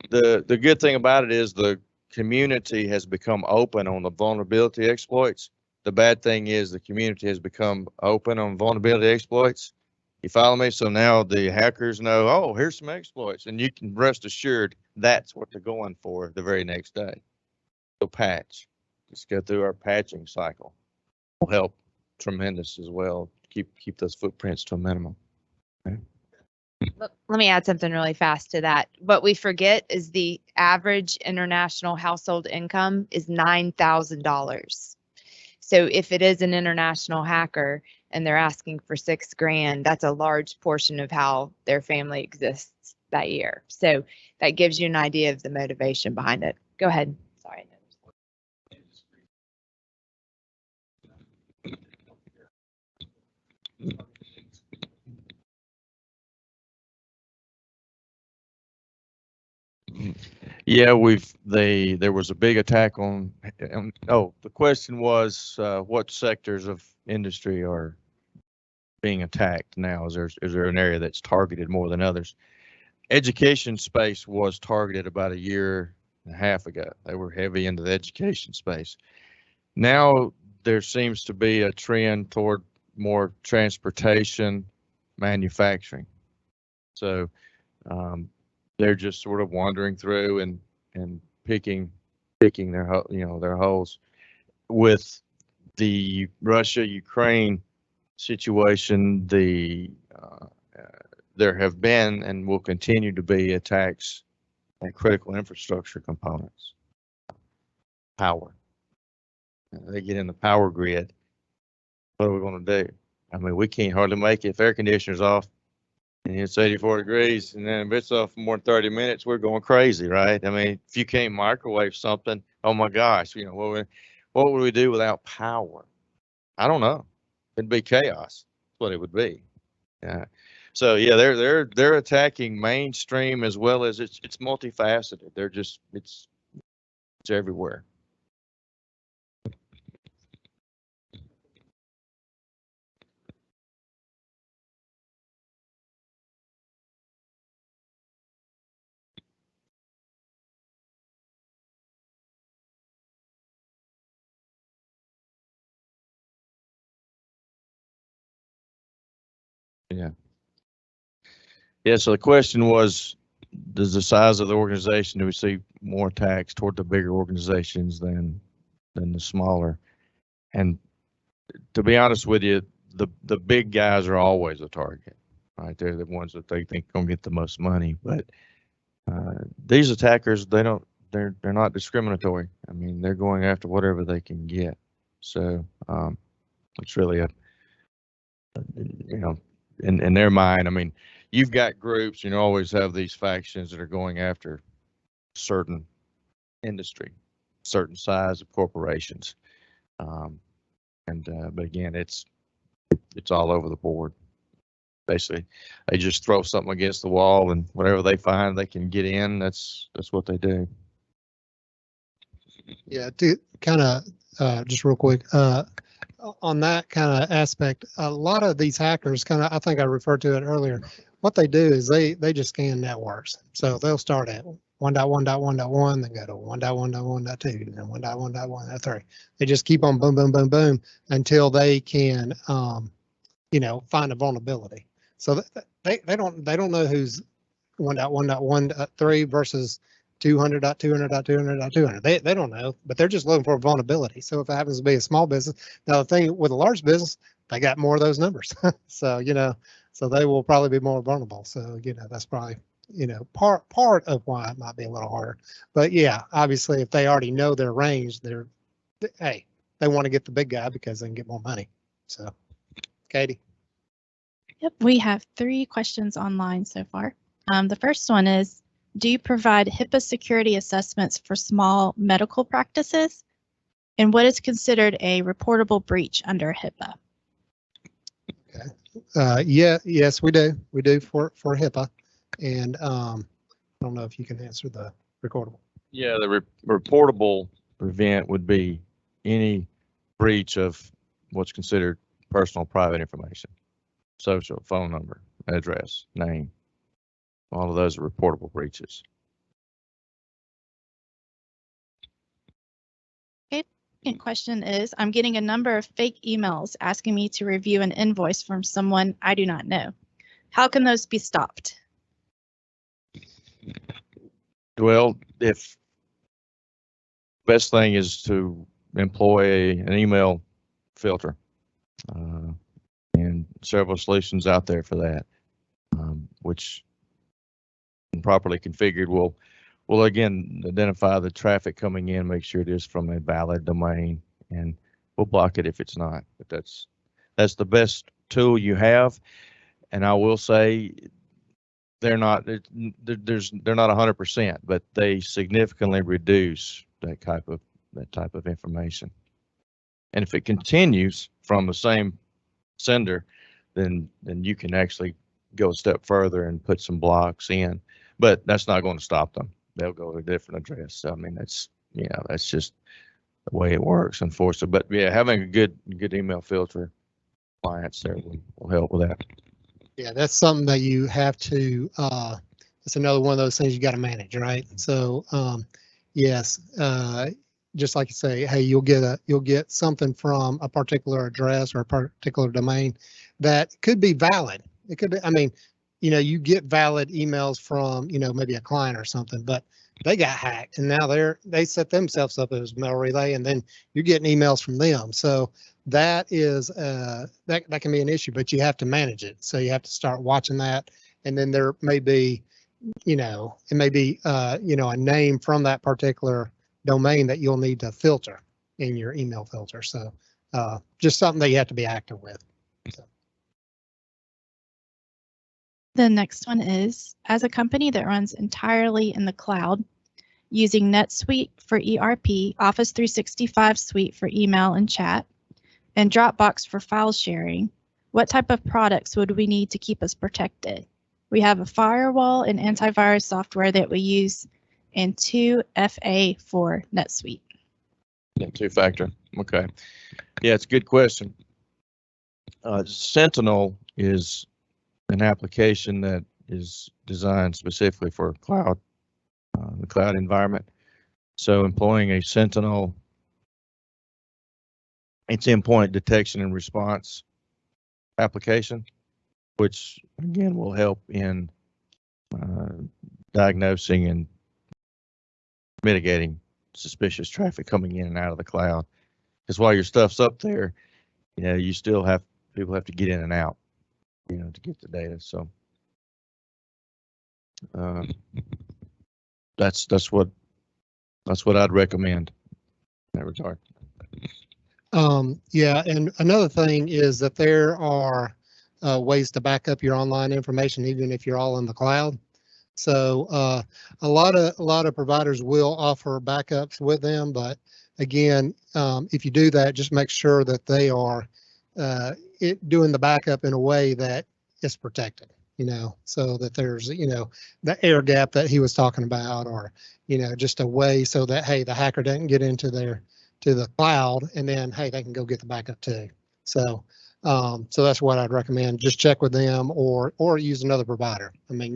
the good thing about it is the community has become open on the vulnerability exploits. The bad thing is the community has become open on vulnerability exploits. You follow me? So now the hackers know, oh, here's some exploits, and you can rest assured that's what they're going for the very next day. So patch. Just go through our patching cycle. Will help tremendous as well. Keep those footprints to a minimum. Okay. Let me add something really fast to that. What we forget is the average international household income is $9,000. So if it is an international hacker and they're asking for $6,000, that's a large portion of how their family exists that year. So that gives you an idea of the motivation behind it. Go ahead. Sorry. Yeah, there was a big attack on, the question was, what sectors of industry are being attacked now? Is there an area that's targeted more than others? Education space was targeted about 1.5 years ago. They were heavy into the education space. Now there seems to be a trend toward more transportation, manufacturing. So they're just sort of wandering through and picking their their holes. With the Russia-Ukraine situation, there have been and will continue to be attacks at critical infrastructure components. Power. They get in the power grid. What are we going to do? I mean, we can't hardly make it if air conditioner's off and it's 84 degrees, and then if it's off for more than 30 minutes, we're going crazy, right? I mean, if you can't microwave something, oh my gosh, what would we do without power? I don't know. It'd be chaos. That's what it would be. Yeah. So yeah, they're attacking mainstream as well as it's multifaceted. They're just it's everywhere. Yeah. Yeah. So the question was, does the size of the organization, do we see more attacks toward the bigger organizations than the smaller? And to be honest with you, the big guys are always a target, right? They're the ones that they think gonna get the most money. But these attackers, they're not discriminatory. I mean, they're going after whatever they can get. So it's really in their mind. I mean, you've got groups, always have these factions that are going after certain industry, certain size of corporations. But again, it's all over the board. Basically, they just throw something against the wall, and whatever they find they can get in, that's what they do. Yeah, to kind of just real quick on that kind of aspect, a lot of these hackers I think I referred to it earlier. What they do is they just scan networks. So they'll start at 1.1.1.1, then go to 1.1.1.2, and then 1.1.1.3. They just keep on boom, boom, boom, boom until they can, find a vulnerability. So they don't know who's 1.1.1.3 versus 200.200.200.200. They don't know, but they're just looking for a vulnerability. So if it happens to be a small business, now the thing with a large business, they got more of those numbers. So so they will probably be more vulnerable. So that's probably part of why it might be a little harder. But yeah, obviously if they already know their range, they want to get the big guy because they can get more money. So Katie. Yep, we have 3 questions online so far. The first one is, do you provide HIPAA security assessments for small medical practices? And what is considered a reportable breach under HIPAA? Okay. Yes, we do. We do for HIPAA. And I don't know if you can answer the recordable. Yeah, the reportable event would be any breach of what's considered personal private information, social, phone number, address, name. All of those are reportable breaches. Okay. Second question is, I'm getting a number of fake emails asking me to review an invoice from someone I do not know. How can those be stopped? Well, if best thing is to employ an email filter, and several solutions out there for that, which properly configured will again identify the traffic coming in, make sure it is from a valid domain, and we'll block it if it's not. But that's the best tool you have. And I will say they're not 100%, but they significantly reduce that type of information. And if it continues from the same sender, then you can actually go a step further and put some blocks in. But that's not going to stop them. They'll go to a different address. So, I mean, that's just the way it works, unfortunately. But yeah, having a good email filter clients there will help with that. Yeah, that's something that you have to, it's another one of those things you got to manage, right? So yes, just like you say, hey, you'll get something from a particular address or a particular domain that could be valid. It could be, I mean, you get valid emails from, maybe a client or something, but they got hacked and now they set themselves up as mail relay, and then you're getting emails from them. So that is that can be an issue, but you have to manage it. So you have to start watching that, and then there may be, it may be a name from that particular domain that you'll need to filter in your email filter. So just something that you have to be active with. So. The next one is, as a company that runs entirely in the cloud, using NetSuite for ERP, Office 365 Suite for email and chat, and Dropbox for file sharing, what type of products would we need to keep us protected? We have a firewall and antivirus software that we use, and 2FA for NetSuite. Yeah, two-factor. Okay. Yeah, it's a good question. Sentinel is an application that is designed specifically for cloud, the cloud environment. So employing a Sentinel, it's endpoint detection and response application, which again will help in diagnosing and mitigating suspicious traffic coming in and out of the cloud. Because while your stuff's up there, you still have people have to get in and out, to get the data. So that's what I'd recommend in that regard. Yeah, and another thing is that there are ways to back up your online information, even if you're all in the cloud. So a lot of providers will offer backups with them, but again, if you do that, just make sure that they are doing the backup in a way that is protected. So that there's the air gap that he was talking about, or just a way so that, hey, the hacker doesn't get into the cloud, and then, hey, they can go get the backup too. So so that's what I'd recommend. Just check with them, or use another provider. I mean,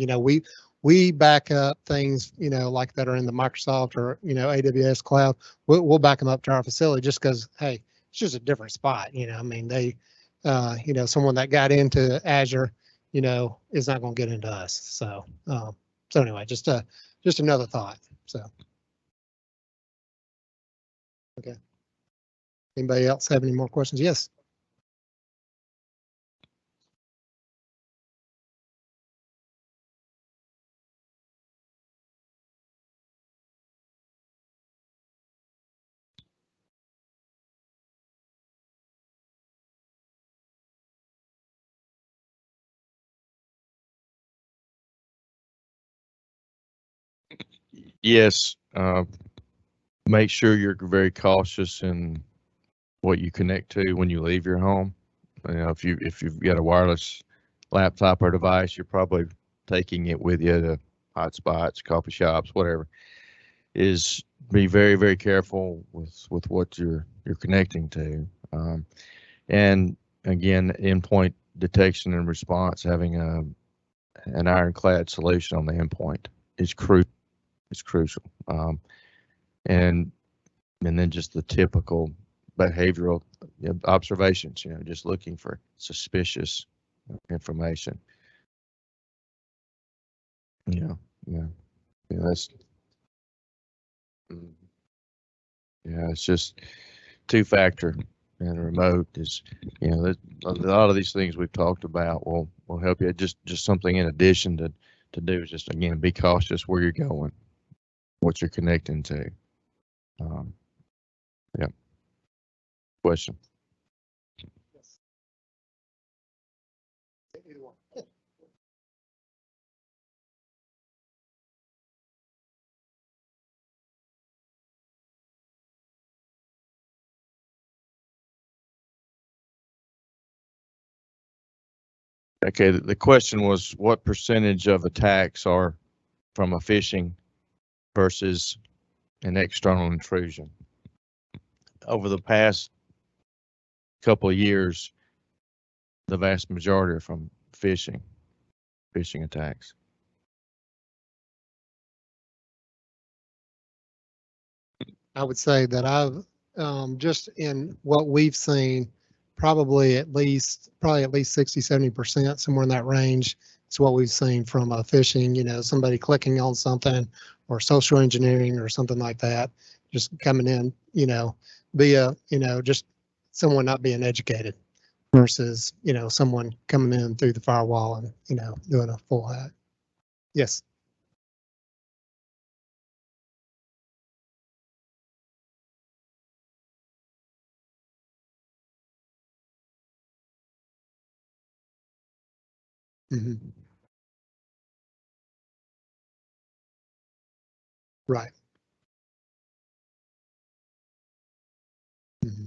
we back up things, like that are in the Microsoft or, AWS cloud. We'll back them up to our facility just because, hey, it's just a different spot. I mean, they, someone that got into Azure, is not going to get into us. So, so anyway, just another thought. So, okay. Anybody else have any more questions? Yes. Yes, make sure you're very cautious in what you connect to when you leave your home. If you've got a wireless laptop or device, you're probably taking it with you to hotspots, coffee shops, whatever. Is be very, very careful with what you're connecting to. And again, endpoint detection and response, having an ironclad solution on the endpoint is crucial. And then just the typical behavioral observations, just looking for suspicious information. That's it's just two-factor, and remote is, a lot of these things we've talked about will help you. Just something in addition to do is just, again, be cautious where you're going, what you're connecting to. Yeah. Question. Okay, the question was, what percentage of attacks are from a phishing versus an external intrusion? Over the past couple of years, the vast majority are from phishing attacks. I would say that I've just in what we've seen, probably at least 60, 70%, somewhere in that range. It's what we've seen from phishing, somebody clicking on something or social engineering or something like that, just coming in, via, just someone not being educated versus, someone coming in through the firewall and, doing a full hack. Yes. Mm-hmm. Right. Mm-hmm.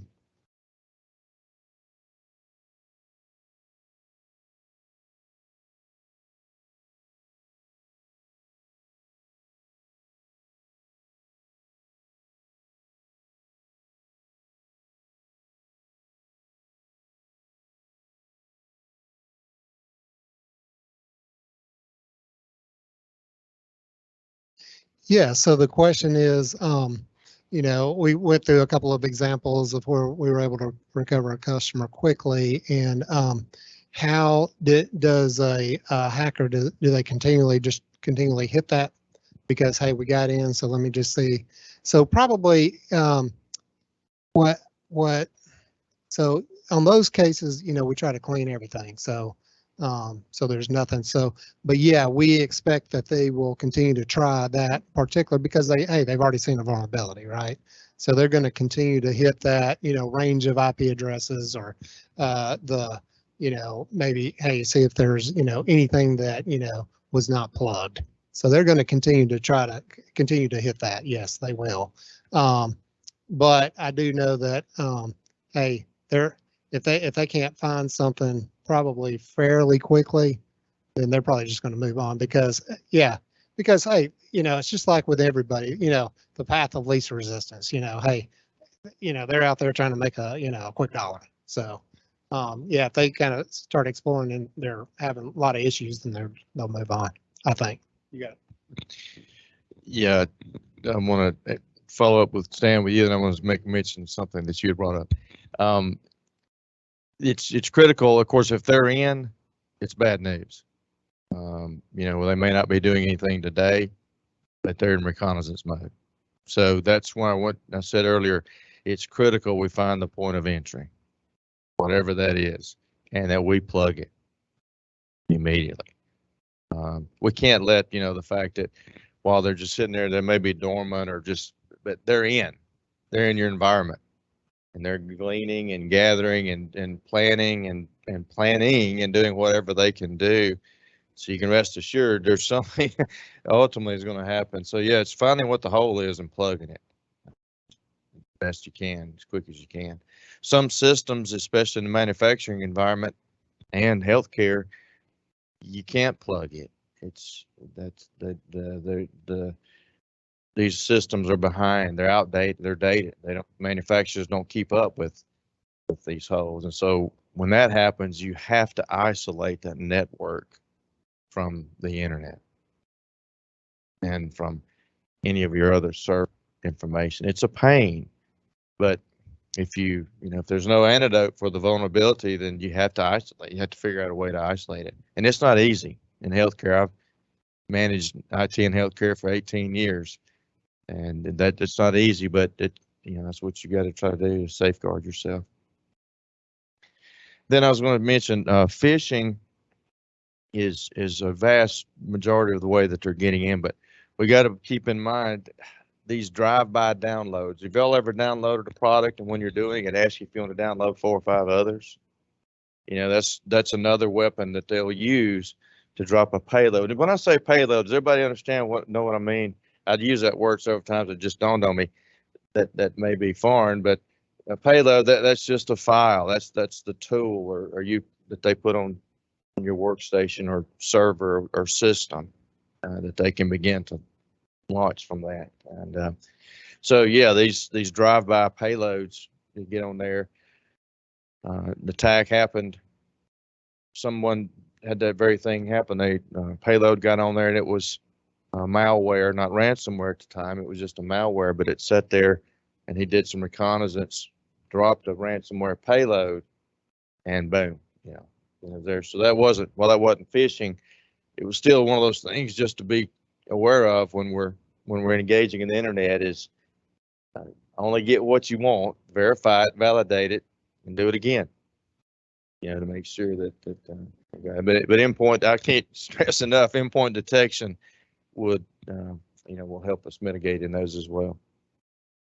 Yeah, so the question is, we went through a couple of examples of where we were able to recover a customer quickly, and how does a hacker, do they continually hit that because, hey, we got in, so let me just see. So probably what so on those cases, we try to clean everything. So there's nothing. So, but yeah, we expect that they will continue to try that particular because they've already seen a vulnerability, right? So they're going to continue to hit that, range of IP addresses or maybe, hey, see if there's, anything that, was not plugged. So they're going to continue to hit that. Yes, they will. But I do know that, hey, if they can't find something probably fairly quickly, then they're probably just going to move on because hey, it's just like with everybody, the path of least resistance, hey, they're out there trying to make a quick dollar. So if they kind of start exploring and they're having a lot of issues, then they'll move on, I think. You got it. Yeah, I want to follow up with Stan with you, and I want to mention something that you had brought up. It's critical, of course, if they're in, it's bad news. They may not be doing anything today, but they're in reconnaissance mode. So that's why I said earlier, it's critical we find the point of entry, whatever that is, and that we plug it immediately. We can't let, the fact that while they're just sitting there, they may be dormant but they're in your environment. And they're gleaning and gathering and planning and planning and doing whatever they can do. So you can rest assured there's something ultimately is going to happen. So yeah, it's finding what the hole is and plugging it best you can, as quick as you can. Some systems, especially in the manufacturing environment and healthcare, you can't plug it. These systems are behind. They're outdated. They're dated. Manufacturers don't keep up with these holes. And so when that happens, you have to isolate that network from the internet and from any of your other server information. It's a pain, but if there's no antidote for the vulnerability, then you have to isolate. You have to figure out a way to isolate it. And it's not easy in healthcare. I've managed IT in healthcare for 18 years. And that it's not easy, but that's what you got to try to do to safeguard yourself. Then I was going to mention phishing is a vast majority of the way that they're getting in, but we got to keep in mind these drive-by downloads. Have y'all ever downloaded a product and when you're doing it, asks you if you want to download 4 or 5 others? That's another weapon that they'll use to drop a payload. And when I say payload, does everybody know what I mean? I'd use that word several times. It just dawned on me that may be foreign, but a payload, that's just a file. That's the tool that they put on your workstation or server or system that they can begin to launch from that. And so yeah, these drive-by payloads, you get on there. The attack happened. Someone had that very thing happen. They payload got on there and it was malware, not ransomware at the time. It was just a malware, but it sat there and he did some reconnaissance, dropped a ransomware payload, and boom, there. So that wasn't phishing. It was still one of those things just to be aware of when we're engaging in the internet is only get what you want, verify it, validate it, and do it again. To make sure that but endpoint, I can't stress enough, endpoint detection would will help us mitigate in those as well.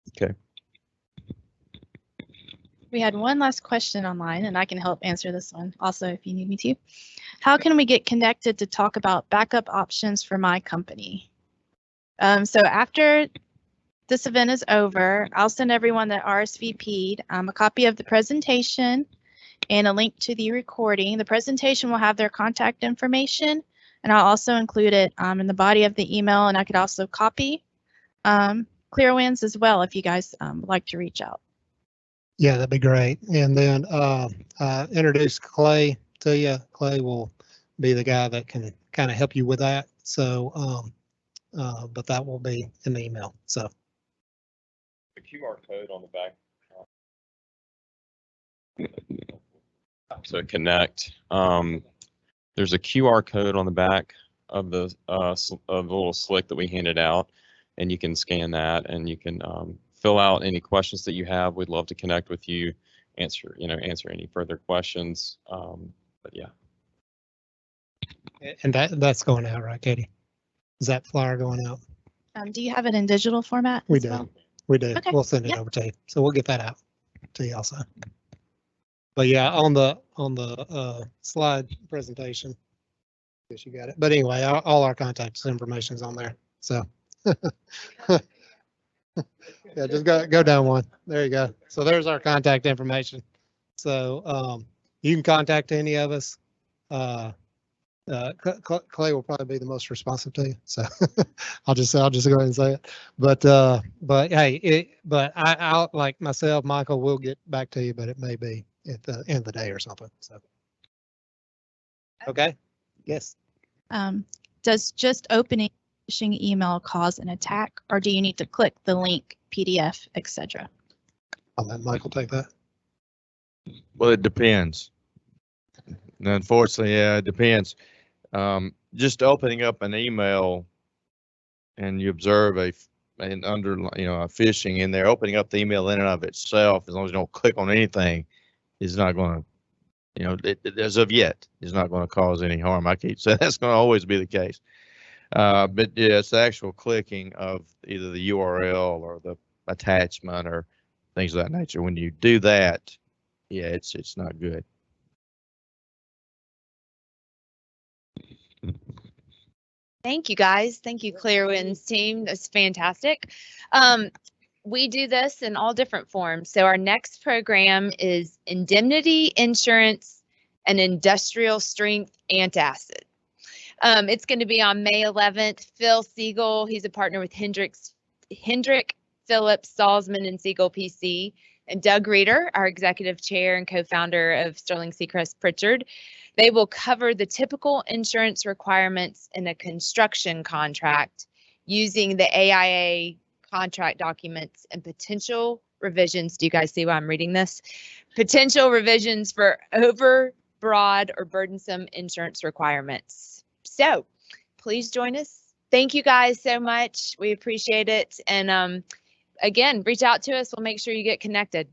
Okay. We had one last question online, and I can help answer this one also if you need me to. How can we get connected to talk about backup options for my company? So after this event is over, I'll send everyone that RSVP'd a copy of the presentation and a link to the recording. The presentation will have their contact information, and I'll also include it in the body of the email, and I could also copy ClearWinds as well if you guys would like to reach out. Yeah, that'd be great. And then introduce Clay to you. Clay will be the guy that can kind of help you with that. So, but that will be in the email. So the QR code on the back. To connect, there's a QR code on the back of the little slick that we handed out, and you can scan that and you can fill out any questions that you have. We'd love to connect with you, answer any further questions. But yeah. And that's going out, right, Katie? Is that flyer going out? Do you have it in digital format? We as do. well? We do. Okay. We'll send it over to you. So we'll get that out to you also. But yeah, on the slide presentation, I guess you got it. But anyway, all our contact information is on there. So yeah, just go down one. There you go. So there's our contact information. So you can contact any of us. Clay will probably be the most responsive to you. So I'll just go ahead and say it. But hey, I'll like myself, Michael will get back to you, but it may be at the end of the day or something. So okay. Yes. Does just opening phishing email cause an attack, or do you need to click the link, PDF, etc.? I'll let Michael take that. Well, it depends. Unfortunately, yeah, it depends. Just opening up an email and you observe a phishing in there, opening up the email in and of itself, as long as you don't click on anything, is not going to, as of yet, is not going to cause any harm. I keep saying that's going to always be the case. But yeah, it's the actual clicking of either the URL or the attachment or things of that nature. When you do that, yeah, it's not good. Thank you, guys. Thank you, ClearWinds team. That's fantastic. We do this in all different forms. So our next program is Indemnity Insurance and Industrial Strength Antacid. It's going to be on May 11th. Phil Siegel, he's a partner with Hendrick, Phillips, Salzman, and Siegel PC, and Doug Reeder, our executive chair and co-founder of Sterling Seacrest Pritchard. They will cover the typical insurance requirements in a construction contract using the AIA contract documents and potential revisions. Do you guys see why I'm reading this? Potential revisions for overbroad or burdensome insurance requirements. So please join us. Thank you guys so much. We appreciate it. And again, reach out to us. We'll make sure you get connected.